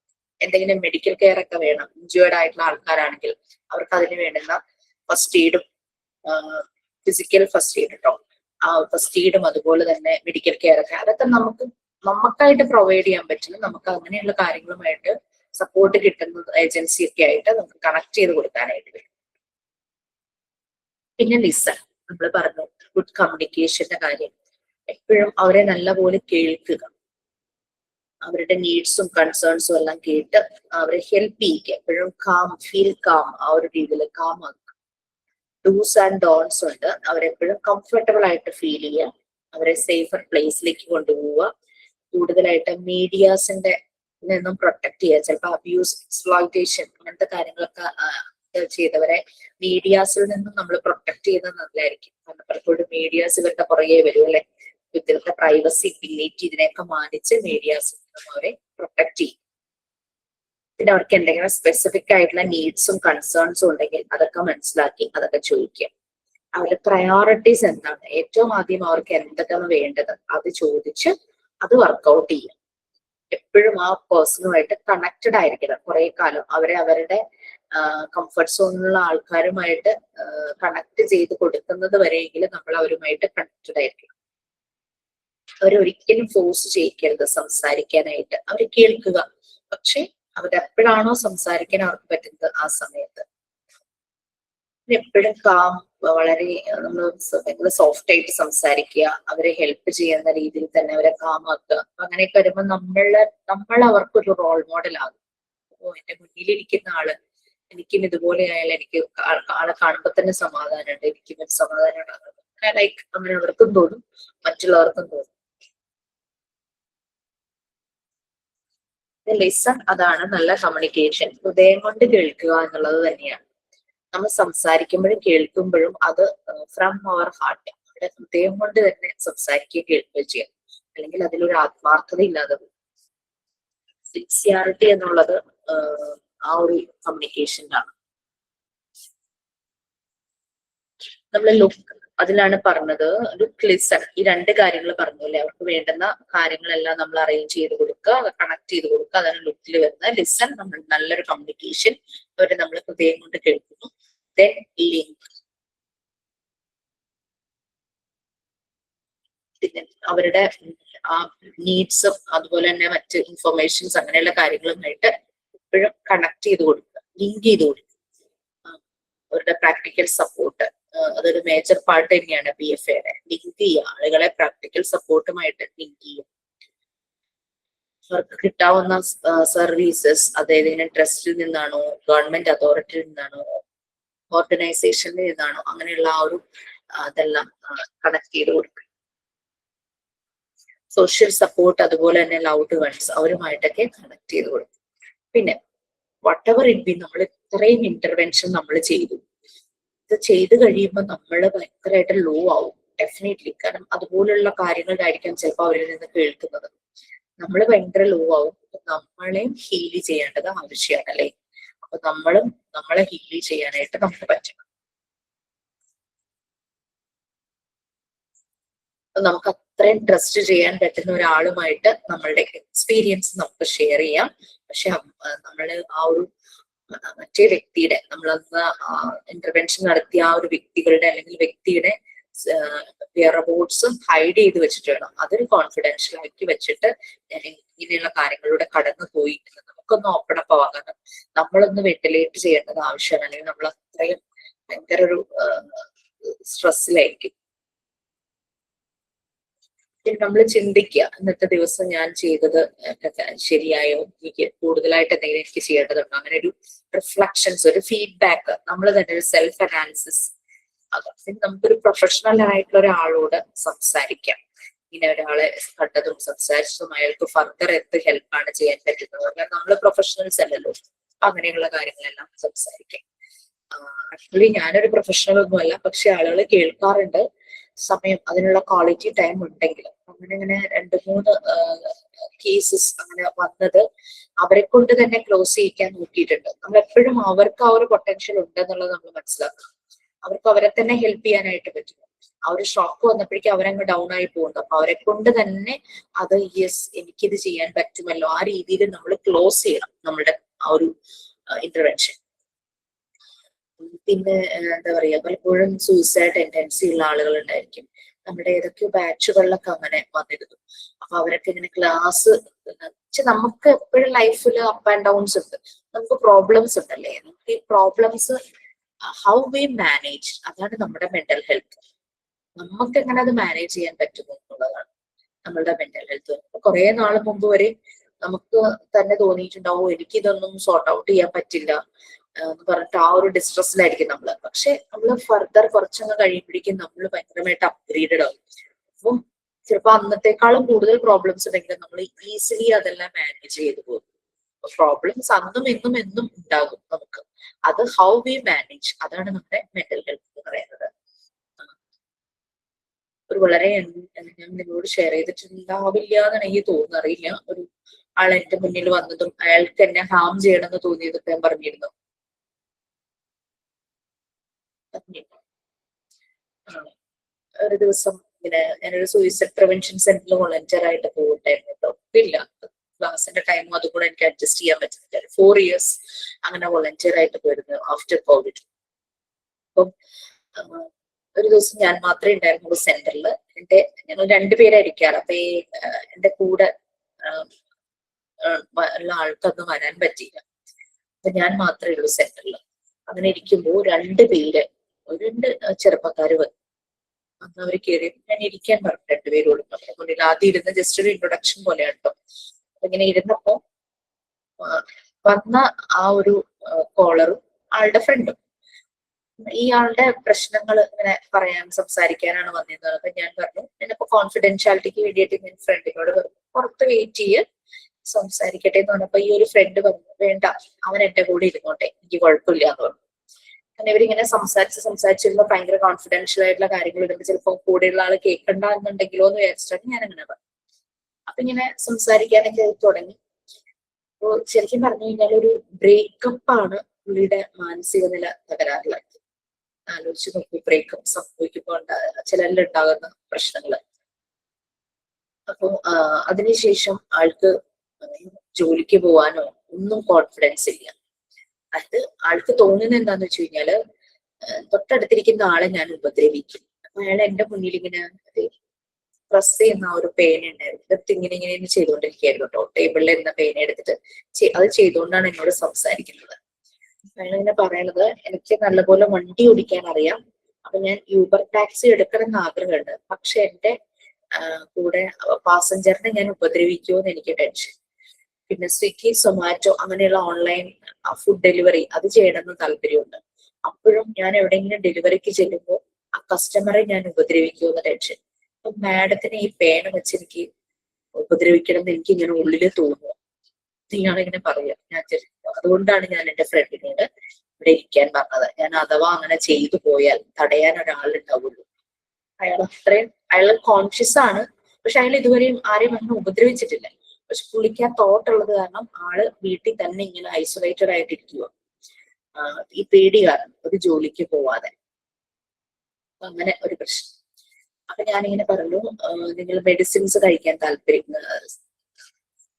എന്തെങ്കിലും മെഡിക്കൽ കെയർ ഒക്കെ വേണം, ഇഞ്ചേർഡ് ആയിട്ടുള്ള ആൾക്കാരാണെങ്കിൽ അവർക്ക് അതിന് വേണ്ടുന്ന ഫസ്റ്റ് എയ്ഡും, ഫിസിക്കൽ ഫസ്റ്റ് എയ്ഡ് കേട്ടോ, ഫസ്റ്റ് എയ്ഡും അതുപോലെ തന്നെ മെഡിക്കൽ കെയർ ഒക്കെ, അതൊക്കെ നമുക്കായിട്ട് പ്രൊവൈഡ് ചെയ്യാൻ പറ്റില്ല. നമുക്ക് അങ്ങനെയുള്ള കാര്യങ്ങളുമായിട്ട് സപ്പോർട്ട് കിട്ടുന്ന ഏജൻസി ഒക്കെ ആയിട്ട് നമുക്ക് കണക്ട് ചെയ്ത് കൊടുക്കാനായിട്ട് വരും. പിന്നെ ലിസൺ, നമ്മൾ പറഞ്ഞു ഗുഡ് കമ്മ്യൂണിക്കേഷന്റെ കാര്യം, എപ്പോഴും അവരെ നല്ലപോലെ കേൾക്കുക, അവരുടെ നീഡ്സും കൺസേൺസും എല്ലാം കേട്ട് അവരെ ഹെൽപ്പ് ചെയ്യുക, എപ്പോഴും ഫീൽ കാം, ആ ഒരു രീതിയിൽ കാം ആക്കുക. ഡൂസ് ആൻഡ് ഡോൺസ് ഉണ്ട്, അവരെപ്പോഴും കംഫർട്ടബിൾ ആയിട്ട് ഫീൽ ചെയ്യുക, അവരെ സേഫർ പ്ലേസിലേക്ക് കൊണ്ടുപോവുക, കൂടുതലായിട്ട് മീഡിയാസിന്റെ നിന്നും പ്രൊട്ടക്ട് ചെയ്യുക. ചിലപ്പോൾ അബ്യൂസ്, എക്സ്പ്ലോയിറ്റേഷൻ അങ്ങനത്തെ കാര്യങ്ങളൊക്കെ ചെയ്തവരെ മീഡിയാസിൽ നിന്നും നമ്മൾ പ്രൊട്ടക്ട് ചെയ്യുന്നത് നല്ലതായിരിക്കും. കാരണം പലപ്പോഴും മീഡിയാസ് ഇവരുടെ പുറകെ വരും അല്ലെ, ഇവരുടെ പ്രൈവസി, ഡിഗ്നിറ്റി ഇതിനെയൊക്കെ മാനിച്ച് മീഡിയാസിൽ നിന്നും അവരെ പ്രൊട്ടക്ട് ചെയ്യും. പിന്നെ അവർക്ക് എന്തെങ്കിലും സ്പെസിഫിക് ആയിട്ടുള്ള നീഡ്സും കൺസേൺസും ഉണ്ടെങ്കിൽ അതൊക്കെ മനസ്സിലാക്കി അതൊക്കെ ചോദിക്കുക. അവരുടെ പ്രയോറിറ്റീസ് എന്താണ്, ഏറ്റവും ആദ്യം അവർക്ക് എന്തൊക്കെയാണ് വേണ്ടത് അത് ചോദിച്ച് അത് വർക്ക്ഔട്ട് ചെയ്യാം. എപ്പോഴും ആ പേഴ്സണുമായിട്ട് കണക്റ്റഡ് ആയിരിക്കണം കുറെ കാലം. അവരുടെ കംഫർട്ട് സോണിലുള്ള ആൾക്കാരുമായിട്ട് കണക്ട് ചെയ്ത് കൊടുക്കുന്നത് വരെയെങ്കിലും നമ്മൾ അവരുമായിട്ട് കണക്റ്റഡ് ആയിരിക്കണം. അവരൊരിക്കലും ഫോഴ്സ് ചെയ്യിക്കരുത് സംസാരിക്കാനായിട്ട്, അവർ കേൾക്കുക, പക്ഷെ അവരെപ്പോഴാണോ സംസാരിക്കാൻ അവർക്ക് പറ്റുന്നത് ആ സമയത്ത് എപ്പോഴും കാം, വളരെ നമ്മൾ ഭയങ്കര സോഫ്റ്റ് ആയിട്ട് സംസാരിക്കുക, അവരെ ഹെൽപ്പ് ചെയ്യുന്ന രീതിയിൽ തന്നെ അവരെ കാമാക്കുക. അങ്ങനെയൊക്കെ വരുമ്പോൾ നമ്മൾ അവർക്കൊരു റോൾ മോഡൽ ആകും. ഓ, എന്റെ മുന്നിലിരിക്കുന്ന ആള്, എനിക്കും ഇതുപോലെ ആയാലും എനിക്ക് ആളെ കാണുമ്പോൾ തന്നെ സമാധാനമുണ്ട്, എനിക്കും ഒരു സമാധാനം ഉണ്ടാകുന്നത്, ലൈക്ക് അങ്ങനെ അവർക്കും തോന്നും, മറ്റുള്ളവർക്കും തോന്നും. ലിസൺ, അതാണ് നല്ല കമ്മ്യൂണിക്കേഷൻ. ഹൃദയം കൊണ്ട് കേൾക്കുക എന്നുള്ളത് തന്നെയാണ്. നമ്മൾ സംസാരിക്കുമ്പോഴും കേൾക്കുമ്പോഴും അത് ഫ്രം അവർ ഹാർട്ട്, അവരുടെ ഹൃദയം കൊണ്ട് തന്നെ സംസാരിക്കുകയും കേൾക്കുകയും ചെയ്യാം. അല്ലെങ്കിൽ അതിലൊരു ആത്മാർത്ഥത ഇല്ലാതെ പോകും. സിൻസിയാരിറ്റി എന്നുള്ളത് ആ ഒരു കമ്മ്യൂണിക്കേഷനിലാണ്. നമ്മൾ ലുക്ക്, അതിലാണ് പറഞ്ഞത് ലുക്ക്, ലിസൺ, ഈ രണ്ട് കാര്യങ്ങൾ പറഞ്ഞല്ലേ. അവർക്ക് വേണ്ടുന്ന കാര്യങ്ങളെല്ലാം നമ്മൾ അറേഞ്ച് ചെയ്ത് കൊടുക്കുക, കണക്ട് ചെയ്ത് കൊടുക്കുക. അതാണ് ലുക്കിൽ വരുന്നത്. ലിസൺ, നമ്മൾ നല്ലൊരു കമ്മ്യൂണിക്കേഷൻ, അവരെ നമ്മൾ ഹൃദയം കൊണ്ട് കേൾക്കുന്നു. ദെൻ ലിങ്ക്, അവരുടെ ആ നീഡ്സും അതുപോലെ തന്നെ മറ്റ് ഇൻഫർമേഷൻസ് അങ്ങനെയുള്ള കാര്യങ്ങളുമായിട്ട് എപ്പോഴും കണക്ട് ചെയ്ത് കൊടുക്കുക, ലിങ്ക് ചെയ്ത് കൊടുക്കുക. അവരുടെ പ്രാക്ടിക്കൽ സപ്പോർട്ട്, അതൊരു മേജർ പാർട്ട് തന്നെയാണ് BFA-യുടെ. ലിങ്ക് ചെയ്യുക, ആളുകളെ പ്രാക്ടിക്കൽ സപ്പോർട്ടുമായിട്ട് ലിങ്ക് ചെയ്യുക. അവർക്ക് കിട്ടാവുന്ന സർവീസസ്, അതായത് ഇങ്ങനെ ട്രസ്റ്റിൽ നിന്നാണോ, ഗവൺമെന്റ് അതോറിറ്റിയിൽ നിന്നാണോ, ഓർഗനൈസേഷനിൽ നിന്നാണോ, അങ്ങനെയുള്ള ആ ഒരു അതെല്ലാം കണക്ട് ചെയ്ത് കൊടുക്കുക. സോഷ്യൽ സപ്പോർട്ട്, അതുപോലെ തന്നെ ലൗഡ് വൺസ്, അവരുമായിട്ടൊക്കെ കണക്ട് ചെയ്ത് കൊടുക്കും. പിന്നെ വാട്ട് എവർ ഇറ്റ് ബി, നമ്മൾ ഇത്രയും ഇന്റർവെൻഷൻ നമ്മൾ ചെയ്തു, ഇത് ചെയ്ത് കഴിയുമ്പോൾ നമ്മൾ ഭയങ്കരമായിട്ട് ലോ ആവും ഡെഫിനറ്റ്ലി. കാരണം അതുപോലുള്ള കാര്യങ്ങളിലായിരിക്കാം ചിലപ്പോൾ അവരിൽ നിന്ന് കേൾക്കുന്നത്. നമ്മൾ ഭയങ്കര ലോ ആവും. നമ്മളെയും ഹീൽ ചെയ്യേണ്ടത് ആവശ്യമാണ് അല്ലേ. അപ്പൊ നമ്മളെ ഹീൽ ചെയ്യാനായിട്ട് നമുക്ക് പറ്റണം. നമുക്ക് അത്രയും ട്രസ്റ്റ് ചെയ്യാൻ പറ്റുന്ന ഒരാളുമായിട്ട് നമ്മളുടെ എക്സ്പീരിയൻസ് നമുക്ക് ഷെയർ ചെയ്യാം. പക്ഷെ നമ്മള് ആ ഒരു മറ്റേ വ്യക്തിയുടെ, നമ്മളന്ന് ഇന്റർവെൻഷൻ നടത്തിയ ആ ഒരു വ്യക്തിയുടെ റിപ്പോർട്ട്സും ഹൈഡ് ചെയ്ത് വെച്ചിട്ട് വേണം. അതൊരു കോൺഫിഡൻഷ്യൽ ആക്കി വെച്ചിട്ട് ഇങ്ങനെയുള്ള കാര്യങ്ങളിലൂടെ കടന്നു പോയി നമുക്കൊന്ന് ഓപ്പൺ അപ്പ് ആവാം. കാരണം നമ്മളൊന്ന് വെന്റിലേറ്റ് ചെയ്യേണ്ടത് ആവശ്യമാണ്. അല്ലെങ്കിൽ നമ്മൾ അത്രയും ഭയങ്കര ഒരു സ്ട്രെസ്സിലായിരിക്കും. നമ്മൾ ചിന്തിക്കുക, ഇന്നത്തെ ദിവസം ഞാൻ ചെയ്തത് ശരിയായോ, എനിക്ക് കൂടുതലായിട്ട് എന്തെങ്കിലും എനിക്ക് ചെയ്യേണ്ടതുണ്ടോ, അങ്ങനെ ഒരു റിഫ്ലക്ഷൻസ്, ഒരു ഫീഡ്ബാക്ക്, നമ്മൾ തന്നെ ഒരു സെൽഫ് അനാലിസിസ് ആകാം. പിന്നെ നമുക്കൊരു പ്രൊഫഷണൽ ആയിട്ടുള്ള ഒരാളോട് സംസാരിക്കാം. ഇങ്ങനെ ഒരാളെ കണ്ടതും സംസാരിച്ചതും അയാൾക്ക് ഫർദർ എന്ത് ഹെൽപ്പാണ് ചെയ്യാൻ പറ്റുന്നത്. കാരണം നമ്മൾ പ്രൊഫഷണൽസ് അല്ലല്ലോ. അപ്പൊ അങ്ങനെയുള്ള കാര്യങ്ങളെല്ലാം സംസാരിക്കാം. ആക്ച്വലി ഞാനൊരു പ്രൊഫഷണൽ ഒന്നുമല്ല, പക്ഷെ ആളുകൾ കേൾക്കാറുണ്ട്. സമയം, അതിനുള്ള ക്വാളിറ്റി ടൈം ഉണ്ടെങ്കിൽ അങ്ങനെ 2-3 കേസസ് അങ്ങനെ വന്നത് അവരെ കൊണ്ട് തന്നെ ക്ലോസ് ചെയ്യിക്കാൻ നോക്കിയിട്ടുണ്ട്. നമ്മൾ എപ്പോഴും അവർക്ക് ആ ഒരു പൊട്ടൻഷ്യൽ ഉണ്ടെന്നുള്ളത് നമ്മൾ മനസ്സിലാക്കണം. അവർക്ക് അവരെ തന്നെ ഹെൽപ്പ് ചെയ്യാനായിട്ട് പറ്റും. ആ ഒരു ഷോക്ക് വന്നപ്പോഴേക്കും അവരങ്ങ് ഡൗൺ ആയി പോകുന്നു. അപ്പൊ അവരെ കൊണ്ട് തന്നെ അത് യെസ് എനിക്കിത് ചെയ്യാൻ പറ്റുമല്ലോ, ആ രീതിയിൽ നമ്മൾ ക്ലോസ് ചെയ്യണം നമ്മളുടെ ആ ഒരു ഇന്റർവെൻഷൻ. പിന്നെ എന്താ പറയാ, പലപ്പോഴും സൂയിസൈഡ് ടെൻഡൻസി ഉള്ള ആളുകൾ ഉണ്ടായിരിക്കും. നമ്മുടെ ഏതൊക്കെയോ ബാച്ചുകളിലൊക്കെ അങ്ങനെ വന്നിരുന്നു. അപ്പൊ അവരൊക്കെ ഇങ്ങനെ ക്ലാസ്, നമുക്ക് എപ്പോഴും ലൈഫിൽ അപ്പ് ആൻഡ് ഡൗൺസ് ഉണ്ട്, നമുക്ക് പ്രോബ്ലംസ് ഉണ്ടല്ലേ. നമുക്ക് ഈ പ്രോബ്ലംസ് ഹൗ വി മാനേജ്, അതാണ് നമ്മുടെ മെന്റൽ ഹെൽത്ത്. നമുക്ക് എങ്ങനെ അത് മാനേജ് ചെയ്യാൻ പറ്റുന്നു എന്നുള്ളതാണ് നമ്മളുടെ മെന്റൽ ഹെൽത്ത്. കുറെ നാൾ മുമ്പ് വരെ നമുക്ക് തന്നെ തോന്നിയിട്ടുണ്ടാവും എനിക്കിതൊന്നും സോർട്ട് ഔട്ട് ചെയ്യാൻ പറ്റില്ല എന്ന് പറഞ്ഞിട്ട് ആ ഒരു ഡിസ്ട്രെസ്സിലായിരിക്കും നമ്മള്. പക്ഷെ നമ്മള് ഫർദർ കുറച്ചങ്ങ് കഴിയുമ്പോഴേക്കും നമ്മൾ ഭയങ്കരമായിട്ട് അപ്ഗ്രേഡഡ് ആവും. അപ്പം ചിലപ്പോ അന്നത്തെക്കാളും കൂടുതൽ പ്രോബ്ലംസ് ഉണ്ടെങ്കിലും നമ്മൾ ഈസിലി അതെല്ലാം മാനേജ് ചെയ്ത് പോകും. പ്രോബ്ലംസ് അന്നും എന്നും ഉണ്ടാകും നമുക്ക്. അത് ഹൗ വി മാനേജ്, അതാണ് നമ്മുടെ മെന്റൽ ഹെൽത്ത് എന്ന് പറയുന്നത്. ഒരു വളരെ ഞാൻ നിങ്ങളോട് ഷെയർ ചെയ്തിട്ടുണ്ടാവില്ല എന്നാണ് എനിക്ക് തോന്നുന്നത്, അറിയില്ല. ഒരു ആൾ എന്റെ മുന്നിൽ വന്നതും അയാൾക്ക് എന്നെ ഹാം ചെയ്യണമെന്ന് തോന്നിയതൊക്കെ ഞാൻ പറഞ്ഞിരുന്നു. ഒരു ദിവസം ഇങ്ങനെ ഞാനൊരു സൂയിസൈഡ് പ്രിവെൻഷൻ സെന്ററിൽ വോളണ്ടിയർ ആയിട്ട് പോയിട്ടായിരുന്നു കേട്ടോ. ഇല്ല, ക്ലാസിന്റെ ടൈമും അതുകൂടെ എനിക്ക് അഡ്ജസ്റ്റ് ചെയ്യാൻ പറ്റുന്നില്ല. 4 years അങ്ങനെ വോളണ്ടിയർ ആയിട്ട് പോയിരുന്നു ആഫ്റ്റർ കോവിഡ്. അപ്പം ഒരു ദിവസം ഞാൻ മാത്രമേ ഉണ്ടായിരുന്നുള്ളൂ സെന്ററിൽ. ഞങ്ങൾ 2 പേരായിരിക്കാറ്. അപ്പൊ എന്റെ കൂടെ ഉള്ള ആൾക്കൊന്നും വരാൻ പറ്റിയില്ല. അപ്പൊ ഞാൻ മാത്രമേ ഉള്ളൂ സെന്ററിൽ. അങ്ങനെ ഇരിക്കുമ്പോൾ 2 പേര്, 2 ചെറുപ്പക്കാര് വന്നു. അന്ന് അവർ കയറി ഞാൻ ഇരിക്കാൻ പറഞ്ഞു 2 പേരോട്. മുന്നിൽ ആദ്യം ഇരുന്ന് ജസ്റ്റ് ഒരു ഇൻട്രൊഡക്ഷൻ പോലെയാണ് കേട്ടോ. അപ്പൊ ഇങ്ങനെ ഇരുന്നപ്പോ വന്ന ആ ഒരു കോളറും ആളുടെ ഫ്രണ്ടും ഈ ആളുടെ പ്രശ്നങ്ങൾ ഇങ്ങനെ സംസാരിക്കാനാണ് വന്നിരുന്നത്. അപ്പൊ ഞാൻ പറഞ്ഞു, ഞാനിപ്പോ കോൺഫിഡൻഷ്യാലിറ്റിക്ക് വേണ്ടിയിട്ട് ഞാൻ ഫ്രണ്ടിനോട് പറഞ്ഞു പുറത്ത് വെയിറ്റ് ചെയ്യ്, സംസാരിക്കട്ടെ എന്ന് പറഞ്ഞപ്പോ ഈ ഒരു ഫ്രണ്ട് പറഞ്ഞു വേണ്ട, അവൻ എന്റെ കൂടെ ഇരുന്നോട്ടെ, എനിക്ക് കുഴപ്പമില്ല എന്ന് പറഞ്ഞു. കാരണം ഇവരിങ്ങനെ സംസാരിച്ചിരുന്ന ഭയങ്കര കോൺഫിഡൻഷ്യൽ ആയിട്ടുള്ള കാര്യങ്ങൾ ഇടുമ്പോൾ ചിലപ്പോൾ കൂടെയുള്ള ആള് കേൾക്കണ്ട എന്നുണ്ടെങ്കിലോ എന്ന് വിചാരിച്ചിട്ടാണ് ഞാൻ അങ്ങനെ പറഞ്ഞു. അപ്പൊ ഇങ്ങനെ സംസാരിക്കാനൊക്കെ തുടങ്ങി. അപ്പോ ശരിക്കും പറഞ്ഞു കഴിഞ്ഞാൽ ഒരു ബ്രേക്കപ്പ് ആണ് പുള്ളിയുടെ മാനസിക നില തകരാറിലാക്കി. ആലോചിച്ച് നോക്കി, ബ്രേക്കപ്പ് സംഭവിക്കുമ്പോൾ ചിലരിലുണ്ടാകുന്ന പ്രശ്നങ്ങള്. അപ്പൊ അതിനുശേഷം ആൾക്ക് ജോലിക്ക് പോവാനോ ഒന്നും കോൺഫിഡൻസ് ഇല്ല. അത് ആൾക്ക് തോന്നുന്നത് എന്താന്ന് വെച്ച് കഴിഞ്ഞാല് തൊട്ടടുത്തിരിക്കുന്ന ആളെ ഞാൻ ഉപദ്രവിക്കും. അപ്പൊ അയാൾ എന്റെ മുന്നിൽ ഇങ്ങനെ പ്രസ് ചെയ്യുന്ന ആ ഒരു പേന ഉണ്ടായിരുന്നു, ഇതൊക്കെ ഇങ്ങനെ ചെയ്തുകൊണ്ടിരിക്കുകയായിരുന്നു കേട്ടോ. ടേബിളിൽ ഇരുന്ന പേന എടുത്തിട്ട് അത് ചെയ്തുകൊണ്ടാണ് എന്നോട് സംസാരിക്കുന്നത്. അയാൾ ഇങ്ങനെ പറയണത്, എനിക്ക് നല്ലപോലെ വണ്ടി ഓടിക്കാൻ അറിയാം, അപ്പൊ ഞാൻ യൂബർ ടാക്സി എടുക്കണം എന്ന് ആഗ്രഹമുണ്ട്, പക്ഷെ എന്റെ കൂടെ പാസഞ്ചറിനെ ഞാൻ ഉപദ്രവിക്കുമോ എന്ന് എനിക്ക് ടെൻഷൻ. പിന്നെ സ്വിഗ്ഗി, സൊമാറ്റോ അങ്ങനെയുള്ള ഓൺലൈൻ ഫുഡ് ഡെലിവറി അത് ചെയ്യണമെന്ന് താല്പര്യമുണ്ട്. അപ്പോഴും ഞാൻ എവിടെയെങ്കിലും ഡെലിവറിക്ക് ചെല്ലുമ്പോൾ ആ കസ്റ്റമറെ ഞാൻ ഉപദ്രവിക്കുമോ എന്ന് ടെൻഷൻ. അപ്പൊ മാഡത്തിന് ഈ പേന വെച്ച് എനിക്ക് ഉപദ്രവിക്കണം എന്ന് എനിക്ക് ഇങ്ങനെ ഉള്ളില് തോന്നുക. ഇയാളിങ്ങനെ പറയാം. അതുകൊണ്ടാണ് ഞാൻ എന്റെ ഫ്രണ്ടിനോട് ഇവിടെ ഇരിക്കാൻ പറഞ്ഞത്. ഞാൻ അഥവാ അങ്ങനെ ചെയ്തു പോയാൽ തടയാൻ ഒരാളുണ്ടാവുള്ളൂ. അയാൾ കോൺഷ്യസ് ആണ്, പക്ഷെ അയാൾ ഇതുവരെയും ആരെയും അങ്ങനെ ഉപദ്രവിച്ചിട്ടില്ല. പക്ഷെ പുള്ളിക്ക് ആ തോട്ട് ഉള്ളത് കാരണം ആള് വീട്ടിൽ തന്നെ ഇങ്ങനെ ഐസൊലേറ്റഡ് ആയിട്ടിരിക്കുക, ഈ പേടി കാരണം ഒരു ജോലിക്ക് പോവാതെ. അങ്ങനെ ഒരു പ്രശ്നം. അപ്പൊ ഞാനിങ്ങനെ പറഞ്ഞു, നിങ്ങൾ മെഡിസിൻസ് കഴിക്കാൻ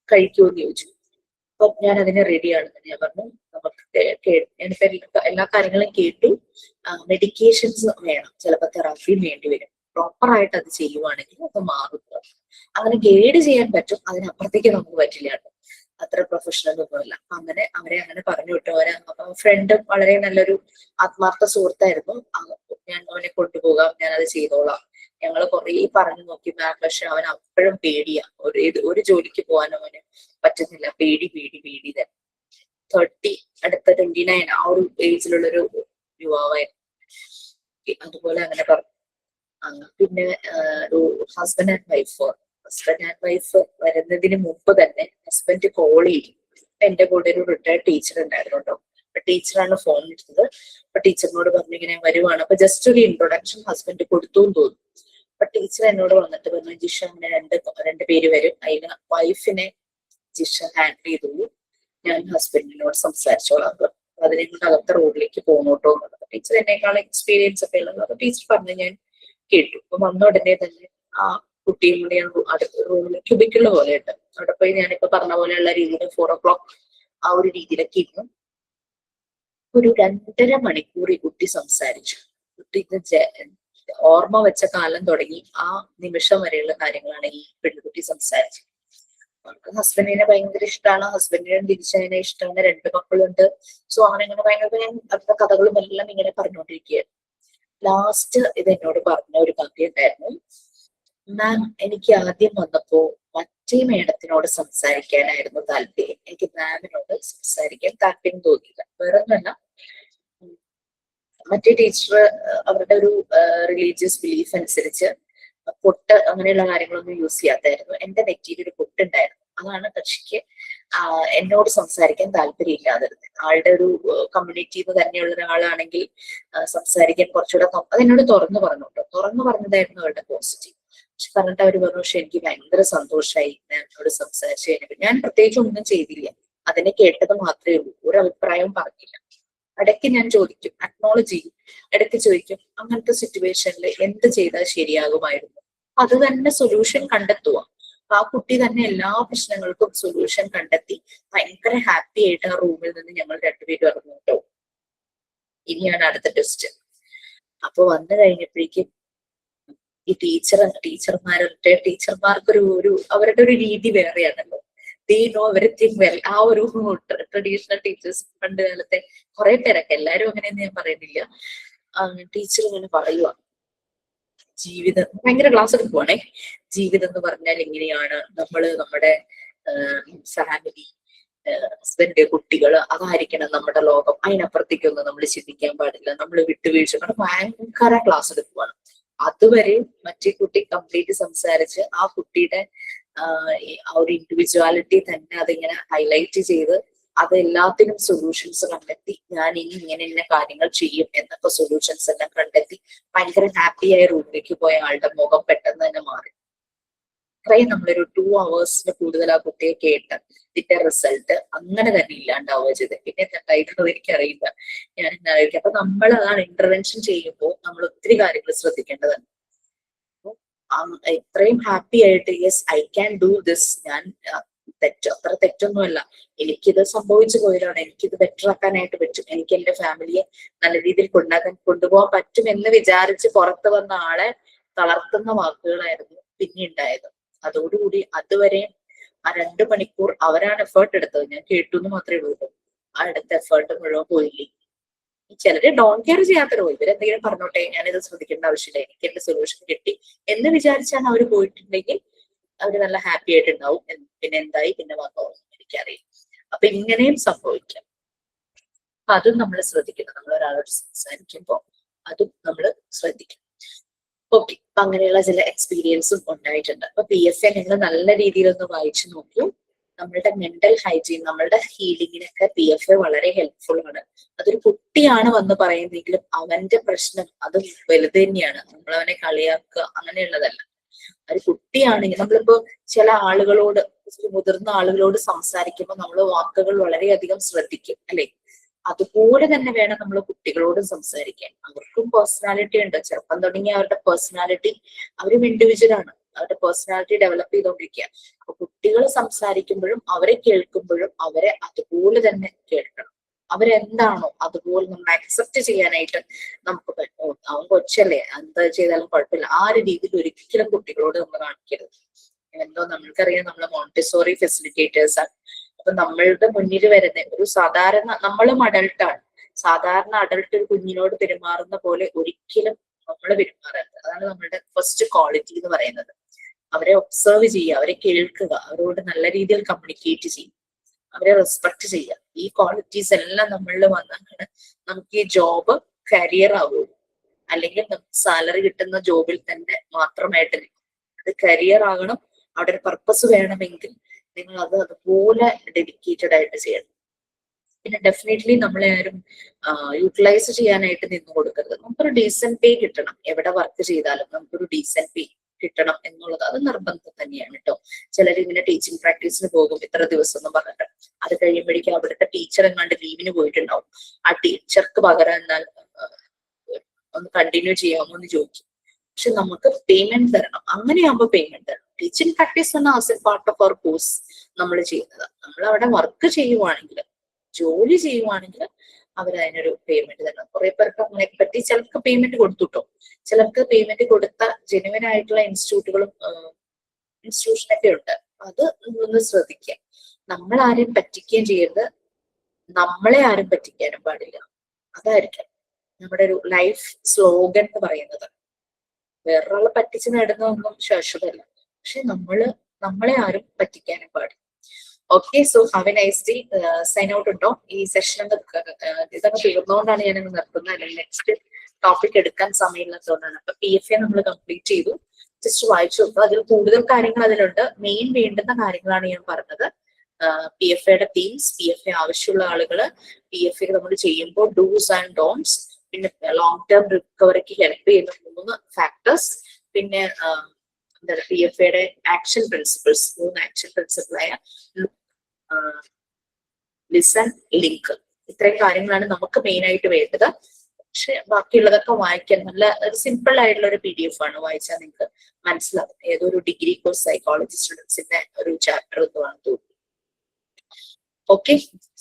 കഴിക്കുമെന്ന് ചോദിച്ചു. അപ്പൊ ഞാൻ അതിന് റെഡിയാണെന്ന് ഞാൻ പറഞ്ഞു. നമുക്ക് ഞാനിപ്പോ എല്ലാ കാര്യങ്ങളും കേട്ടു. മെഡിക്കേഷൻസ് വേണം, ചിലപ്പോൾ തെറാപ്പിയും വേണ്ടി വരും. പ്രോപ്പർ ആയിട്ട് അത് ചെയ്യുവാണെങ്കിൽ അത് മാറും. അങ്ങനെ ഗൈഡ് ചെയ്യാൻ പറ്റും, അതിനപ്പുറത്തേക്ക് നമുക്ക് പറ്റില്ല കേട്ടോ, അത്ര പ്രൊഫഷണൽ ഒന്നുമല്ല. അങ്ങനെ അവരെ അങ്ങനെ പറഞ്ഞു വിട്ടു. ഫ്രണ്ട് വളരെ നല്ലൊരു ആത്മാർത്ഥ സുഹൃത്തായിരുന്നു. ഞാൻ അവനെ കൊണ്ടുപോകാം, ഞാൻ അത് ചെയ്തോളാം. ഞങ്ങൾ കുറെ പറഞ്ഞു നോക്കി, പക്ഷെ അവൻ അപ്പോഴും പേടിയാ. ഒരു ജോലിക്ക് പോകാൻ അവന് പറ്റുന്നില്ല. പേടി തന്നെ. 30 അടുത്ത 29 ആ ഒരു ഏജിലുള്ളൊരു യുവാവായിരുന്നു. അതുപോലെ അങ്ങനെ പറഞ്ഞു. പിന്നെ ഒരു ഹസ്ബൻഡ് ആൻഡ് വൈഫ് വരുന്നതിന് മുമ്പ് തന്നെ ഹസ്ബൻഡ് കോൾ ചെയ്തു. എന്റെ കൂടെ ഒരു റിട്ടയർഡ് ടീച്ചർ ഉണ്ടായിരുന്നു കേട്ടോ. അപ്പൊ ടീച്ചറാണ് ഫോൺ എടുത്തത്. അപ്പൊ ടീച്ചറിനോട് പറഞ്ഞു ഇങ്ങനെ വരുവാണ്. അപ്പൊ ജസ്റ്റ് ഒരു ഇൻട്രൊഡക്ഷൻ ഹസ്ബൻഡ് കൊടുത്തു എന്ന് തോന്നുന്നു. അപ്പൊ ടീച്ചർ എന്നോട് വന്നിട്ട് പറഞ്ഞു, ജിഷ അങ്ങനെ രണ്ട് പേര് വരും, അതിന് വൈഫിനെ ജിഷ ഹാൻഡിൽ ചെയ്തു, ഞാൻ ഹസ്ബൻഡിനോട് സംസാരിച്ചോളാം. അതിനെ കൊണ്ട് അകത്ത റോഡിലേക്ക് പോന്നോട്ടോ എന്നുള്ളത്. ടീച്ചർ എന്നേക്കാൾ എക്സ്പീരിയൻസ് ഒക്കെ ഉള്ളത്. അപ്പൊ ടീച്ചർ പറഞ്ഞു, ഞാൻ കേട്ടു. അപ്പൊ വന്ന ഉടനെ തന്നെ ആ കുട്ടിയും കൂടി അടുത്ത റൂമിൽ ക്യൂബിക്കുള്ള പോലെ ഉണ്ട്. അവിടെ പോയി ഞാനിപ്പോ പറഞ്ഞ പോലെയുള്ള രീതിയിൽ 4 o'clock ആ ഒരു രീതിയിലൊക്കെ ഇരുന്നു. ഒരു 2.5 മണിക്കൂർ ഈ കുട്ടി സംസാരിച്ചു. കുട്ടിക്ക് ഓർമ്മ വെച്ച കാലം തുടങ്ങി ആ നിമിഷം വരെയുള്ള കാര്യങ്ങളാണ് ഈ പെൺകുട്ടി സംസാരിച്ചത്. ഹസ്ബൻഡിനെ ഭയങ്കര ഇഷ്ടമാണ്, ഹസ്ബൻഡിനെ തിരിച്ചതിനെ ഇഷ്ടമാണ്, 2 മക്കളുണ്ട്. സോ അങ്ങനെ ഭയങ്കര ഞാൻ അവരുടെ കഥകളും എല്ലാം ഇങ്ങനെ പറഞ്ഞുകൊണ്ടിരിക്കുകയായിരുന്നു. ലാസ്റ്റ് ഇത് എന്നോട് പറഞ്ഞ ഒരു കാര്യം ഉണ്ടായിരുന്നു, മാം എനിക്ക് ആദ്യം വന്നപ്പോ മറ്റേ മേഡത്തിനോട് സംസാരിക്കാനായിരുന്നു താല്പര്യം, എനിക്ക് മാമിനോട് സംസാരിക്കാൻ താല്പര്യം തോന്നിയില്ല. വേറെ ഒന്നല്ല, മറ്റേ ടീച്ചർ അവരുടെ ഒരു റിലീജിയസ് ബിലീഫ് അനുസരിച്ച് പൊട്ട് അങ്ങനെയുള്ള കാര്യങ്ങളൊന്നും യൂസ് ചെയ്യാത്തായിരുന്നു. എന്റെ നെറ്റിയിൽ ഒരു പൊട്ടുണ്ടായിരുന്നു. അതാണ് കക്ഷിക്ക് എന്നോട് സംസാരിക്കാൻ താല്പര്യമില്ലാതിരുന്നത്. ആളുടെ ഒരു കമ്മ്യൂണിറ്റിയിൽ നിന്ന് തന്നെയുള്ള ഒരാളാണെങ്കിൽ സംസാരിക്കാൻ കുറച്ചുകൂടെ അതെന്നോട് തുറന്നു പറഞ്ഞതായിരുന്നു അവരുടെ പോസിറ്റീവ്. പക്ഷെ പറഞ്ഞിട്ട് അവർ പറഞ്ഞു, പക്ഷെ എനിക്ക് ഭയങ്കര സന്തോഷമായി എന്നോട് സംസാരിച്ചു കഴിഞ്ഞപ്പോൾ. ഞാൻ പ്രത്യേകിച്ച് ഒന്നും ചെയ്തില്ല, അതിനെ കേട്ടത് മാത്രമേ ഉള്ളൂ, ഒരു അഭിപ്രായവും പറഞ്ഞില്ല. ഇടയ്ക്ക് ഞാൻ ചോദിക്കും, അക്നോളജ് ചെയ്യും, ഇടയ്ക്ക് ചോദിക്കും അങ്ങനത്തെ സിറ്റുവേഷനിൽ എന്ത് ചെയ്താൽ ശരിയാകുമായിരുന്നു. അത് തന്നെ സൊല്യൂഷൻ കണ്ടെത്തുക. ആ കുട്ടി തന്നെ എല്ലാ പ്രശ്നങ്ങൾക്കും സൊല്യൂഷൻ കണ്ടെത്തി ഭയങ്കര ഹാപ്പി ആയിട്ട് ആ റൂമിൽ നിന്ന് ഞങ്ങൾ 2 പേരും ഇറങ്ങും കേട്ടോ. ഇനിയാണ് അടുത്ത ടെസ്റ്റ്. അപ്പൊ വന്നു കഴിഞ്ഞപ്പോഴേക്കും ഈ ടീച്ചർമാർക്കൊരു അവരുടെ ഒരു രീതി വേറെയാണല്ലോ. They know everything well. ആ ഒരു ട്രഡീഷണൽ ടീച്ചേഴ്സ് പണ്ട് കാലത്തെ കുറെ പേരൊക്കെ, എല്ലാരും അങ്ങനെയൊന്നും ഞാൻ പറയുന്നില്ല. ടീച്ചർ ഇങ്ങനെ പറയുക, ജീവിതം ഭയങ്കര ക്ലാസ് എടുക്കുവാണേ. ജീവിതം എന്ന് പറഞ്ഞാൽ ഇങ്ങനെയാണ്, നമ്മുടെ ഫാമിലി, ഹസ്ബൻഡ്, കുട്ടികള്, അതായിരിക്കണം നമ്മുടെ ലോകം, അതിനപ്പുറത്തേക്കൊന്നും നമ്മൾ ചിന്തിക്കാൻ പാടില്ല, നമ്മൾ വിട്ടുവീഴ്ച. ഭയങ്കര ക്ലാസ് എടുക്കുവാണ്. അതുവരെ മറ്റേ കുട്ടി കംപ്ലീറ്റ് സംസാരിച്ച് ആ കുട്ടിയുടെ ആ ഒരു ഇൻഡിവിജ്വാലിറ്റി തന്നെ അതിങ്ങനെ ഹൈലൈറ്റ് ചെയ്ത് അത് എല്ലാത്തിനും സൊല്യൂഷൻസ് കണ്ടെത്തി ഞാൻ ഇനി ഇങ്ങനെ ഇന്ന കാര്യങ്ങൾ ചെയ്യും എന്നൊക്കെ സൊല്യൂഷൻസ് എല്ലാം കണ്ടെത്തി ഭയങ്കര ഹാപ്പിയായ റൂമിലേക്ക് പോയ ആളുടെ മുഖം പെട്ടെന്ന് തന്നെ മാറി. ഇത്രയും നമ്മളൊരു 2 hours കൂടുതൽ ആ കുട്ടിയെ കേട്ട് ഇതിന്റെ റിസൾട്ട് അങ്ങനെ തന്നെ ഇല്ലാണ്ടാവുക ചെയ്ത്. പിന്നെ എന്തായിട്ടുള്ളത് എനിക്കറിയില്ല, ഞാൻ എന്തായിരിക്കും. അപ്പൊ നമ്മൾ അതാണ് ഇന്റർവെൻഷൻ ചെയ്യുമ്പോൾ നമ്മൾ ഒത്തിരി കാര്യങ്ങൾ ശ്രദ്ധിക്കേണ്ടതാണ്. ഇത്രയും ഹാപ്പി ആയിട്ട് yes I can do this, ഞാൻ അത്ര തെറ്റൊന്നുമല്ല, എനിക്കിത് സംഭവിച്ചു പോയതാണ്, എനിക്കിത് ബെറ്റർ ആക്കാനായിട്ട് പറ്റും, എനിക്ക് എന്റെ ഫാമിലിയെ നല്ല രീതിയിൽ കൊണ്ടുപോകാൻ പറ്റും എന്ന് വിചാരിച്ച് പുറത്ത് വന്ന ആളെ തളർത്തുന്ന വാക്കുകളായിരുന്നു പിന്നെ ഉണ്ടായത്. അതോടുകൂടി അതുവരെ ആ 2 മണിക്കൂർ അവരാണ് എഫേർട്ട് എടുത്തത്, ഞാൻ കേട്ടു എന്ന് മാത്രമേ ഉള്ളൂ. ആ എടുത്ത എഫേർട്ട് മുഴുവൻ പോയില്ലേ. ചിലര് ഡോൺ കെയർ ചെയ്യാത്തവരോ ഇവരെന്തെങ്കിലും പറഞ്ഞോട്ടെ, ഞാനിത് ശ്രദ്ധിക്കേണ്ട ആവശ്യമില്ല, എനിക്ക് എന്റെ സൊല്യൂഷൻ കിട്ടി എന്ന് വിചാരിച്ചാണ് അവർ പോയിട്ടുണ്ടെങ്കിൽ അവര് നല്ല ഹാപ്പി ആയിട്ടുണ്ടാവും. പിന്നെ എന്തായി പിന്നെ വന്നോ എനിക്കറിയാം. അപ്പൊ ഇങ്ങനെയും സംഭവിക്കാം. അപ്പൊ അതും നമ്മൾ ശ്രദ്ധിക്കണം. നമ്മൾ ഒരാളോട് സംസാരിക്കുമ്പോൾ അതും നമ്മൾ ശ്രദ്ധിക്കണം. ഓക്കെ, അപ്പൊ അങ്ങനെയുള്ള ചില എക്സ്പീരിയൻസും ഉണ്ടായിട്ടുണ്ട്. അപ്പൊ PFA നിങ്ങൾ നല്ല രീതിയിൽ ഒന്ന് വായിച്ചു നോക്കൂ. നമ്മളുടെ മെന്റൽ ഹൈജീൻ, നമ്മളുടെ ഹീലിങ്ങിനൊക്കെ PFA വളരെ ഹെൽപ്ഫുൾ ആണ്. അതൊരു കുട്ടിയാണ് വന്ന് പറയുന്നെങ്കിലും അവന്റെ പ്രശ്നം അത് വലുത് തന്നെയാണ്. നമ്മൾ അവനെ കളിയാക്കുക അങ്ങനെയുള്ളതല്ല. ഒരു കുട്ടിയാണെങ്കിൽ നമ്മളിപ്പോ ചില ആളുകളോട്, മുതിർന്ന ആളുകളോട് സംസാരിക്കുമ്പോൾ നമ്മൾ വാക്കുകൾ വളരെയധികം ശ്രദ്ധിക്കും അല്ലെ? അതുപോലെ തന്നെ വേണം നമ്മൾ കുട്ടികളോടും സംസാരിക്കാൻ. അവർക്കും പേഴ്സണാലിറ്റി ഉണ്ട്. ചെറുപ്പം തുടങ്ങി അവരുടെ പേഴ്സണാലിറ്റി, അവരും ഇൻഡിവിജ്വൽ ആണ്, അവരുടെ പേഴ്സണാലിറ്റി ഡെവലപ്പ് ചെയ്തുകൊണ്ടിരിക്കുക. അപ്പൊ കുട്ടികൾ സംസാരിക്കുമ്പോഴും അവരെ കേൾക്കുമ്പോഴും അവരെ അതുപോലെ തന്നെ കേൾക്കണം. അവരെന്താണോ അതുപോലെ നമ്മൾ അക്സെപ്റ്റ് ചെയ്യാനായിട്ട് നമുക്ക് പറ്റും. അവൻ കൊച്ചല്ലേ, എന്താ ചെയ്താലും കുഴപ്പമില്ല, ആ ഒരു രീതിയിൽ ഒരിക്കലും കുട്ടികളോട് നമ്മൾ കാണിക്കരുത്. എന്തോ നമ്മൾക്കറിയാം, നമ്മള് മോണ്ടിസോറി ഫെസിലിറ്റേറ്റേഴ്സ് ആണ്. അപ്പൊ നമ്മളുടെ മുന്നിൽ വരുന്ന ഒരു സാധാരണ, നമ്മളും അഡൾട്ടാണ്, സാധാരണ അഡൾട്ട് ഒരു കുഞ്ഞിനോട് പെരുമാറുന്ന പോലെ ഒരിക്കലും നമ്മൾ പെരുമാറരുത്. അതാണ് നമ്മളുടെ ഫസ്റ്റ് ക്വാളിറ്റി എന്ന് പറയുന്നത്. അവരെ ഒബ്സർവ് ചെയ്യുക, അവരെ കേൾക്കുക, അവരോട് നല്ല രീതിയിൽ കമ്മ്യൂണിക്കേറ്റ് ചെയ്യുക, അവരെ റെസ്പെക്ട് ചെയ്യുക. ഈ ക്വാളിറ്റീസ് എല്ലാം നമ്മളിൽ വന്നാണ് നമുക്ക് ഈ ജോബ് കരിയർ ആവുള്ളൂ. അല്ലെങ്കിൽ നമുക്ക് സാലറി കിട്ടുന്ന ജോബിൽ തന്നെ മാത്രമായിട്ട് അത് കരിയർ ആകണം. അവിടെ ഒരു പർപ്പസ് വേണമെങ്കിൽ നിങ്ങൾ അത് അതുപോലെ ഡെഡിക്കേറ്റഡ് ആയിട്ട് ചെയ്യണം. പിന്നെ ഡെഫിനറ്റ്ലി നമ്മളെ ആരും യൂട്ടിലൈസ് ചെയ്യാനായിട്ട് നിന്ന് കൊടുക്കരുത്. നമുക്കൊരു ഡീസന്റ് പേ കിട്ടണം. എവിടെ വർക്ക് ചെയ്താലും നമുക്കൊരു ഡീസന്റ് പേ കിട്ടണം എന്നുള്ളത് അത് നിർബന്ധം തന്നെയാണ് കേട്ടോ. ചിലർ ഇങ്ങനെ ടീച്ചിങ് പ്രാക്ടീസിന് പോകും ഇത്ര ദിവസം എന്ന് പറഞ്ഞിട്ട്, അത് കഴിയുമ്പോഴേക്കും അവിടുത്തെ ടീച്ചർ എങ്ങാണ്ട് ലീവിന് പോയിട്ടുണ്ടാവും. ആ ടീച്ചർക്ക് പകരം എന്നാൽ ഒന്ന് കണ്ടിന്യൂ ചെയ്യാമോ എന്ന് ചോദിക്കും. പക്ഷെ നമുക്ക് പേയ്മെന്റ് തരണം. അങ്ങനെയാകുമ്പോൾ പേയ്മെന്റ് തരണം. ടീച്ചിങ് പ്രാക്ടീസ് എന്ന as a part of our course നമ്മൾ ചെയ്യുന്നത്. നമ്മൾ അവിടെ വർക്ക് ചെയ്യുവാണെങ്കിൽ, ജോലി ചെയ്യുവാണെങ്കിൽ അവരതിനൊരു പേയ്മെന്റ് തരണം. കുറെ പേർക്ക് അങ്ങനെ പറ്റി. ചിലർക്ക് പേയ്മെന്റ് കൊടുത്തുട്ടോ, ചിലർക്ക് പേയ്മെന്റ് കൊടുത്ത ജെനുവിൻ ആയിട്ടുള്ള ഇൻസ്റ്റിറ്റ്യൂഷനൊക്കെ ഉണ്ട്. അത് ഒന്ന് ശ്രദ്ധിക്കുക. നമ്മൾ ആരെയും പറ്റിക്കുകയും ചെയ്യരുത്, നമ്മളെ ആരും പറ്റിക്കാനും പാടില്ല. അതായിരിക്കും നമ്മുടെ ഒരു ലൈഫ് സ്ലോഗൻ എന്ന് പറയുന്നത്. വേറൊരാളെ പറ്റിച്ച് നേടുന്നതൊന്നും ശാശ്വതമല്ല, പക്ഷെ നമ്മളെ ആരും പറ്റിക്കാനും പാടില്ല. Okay, so have a nice day. Sign out ഉണ്ടോ? ഈ സെഷൻ ഇതൊക്കെ തീർന്നുകൊണ്ടാണ് ഞാൻ നിർത്തുന്നത്, അല്ലെങ്കിൽ നെക്സ്റ്റ് ടോപ്പിക് എടുക്കാൻ സമയമില്ലാത്തതുകൊണ്ടാണ്. അപ്പൊ PFA നമ്മൾ കംപ്ലീറ്റ് ചെയ്തു. ജസ്റ്റ് വായിച്ചു നോക്കുക. അതിൽ കൂടുതൽ കാര്യങ്ങൾ അതിലുണ്ട്. മെയിൻ വേണ്ടുന്ന കാര്യങ്ങളാണ് ഞാൻ പറഞ്ഞത്. PFAയുടെ തീംസ്, PFA ആവശ്യമുള്ള ആളുകള്, PFA നമ്മൾ ചെയ്യുമ്പോൾ ഡൂസ് ആൻഡ് ഡോൺസ്, പിന്നെ ലോങ് ടേം റിക്കവറിക്ക് ഹെൽപ്പ് ചെയ്യുന്ന 3 ഫാക്ടേഴ്സ്, പിന്നെ എന്താണ് PFAയുടെ ആക്ഷൻ പ്രിൻസിപ്പിൾസ്, 3 ആക്ഷൻ പ്രിൻസിപ്പിളായ ലിസൺ, ലിങ്ക്. ഇത്രയും കാര്യങ്ങളാണ് നമുക്ക് മെയിൻ ആയിട്ട് വേണ്ടത്. പക്ഷെ ബാക്കിയുള്ളതൊക്കെ വായിക്കാൻ നല്ല ഒരു സിമ്പിൾ ആയിട്ടുള്ള ഒരു PDF ആണ്. വായിച്ചാൽ നിങ്ങൾക്ക് മനസ്സിലാവും. ഏതൊരു ഡിഗ്രി കോഴ്സ് സൈക്കോളജി സ്റ്റുഡൻസിന്റെ ഒരു ചാപ്റ്റർ എന്നാണ് തോന്നുന്നു. Okay,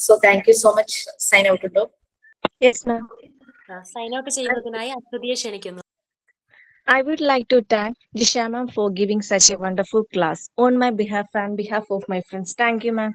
so thank you so much. Sign out ഉണ്ടോ? Yes, ma'am. സൈൻ ഔട്ട് ചെയ്യുന്നതിനായി അശ്വതിയെ ക്ഷണിക്കുന്നു. I would like to thank Disha ma'am for giving such a wonderful class on my behalf and behalf of my friends. Thank you, ma'am.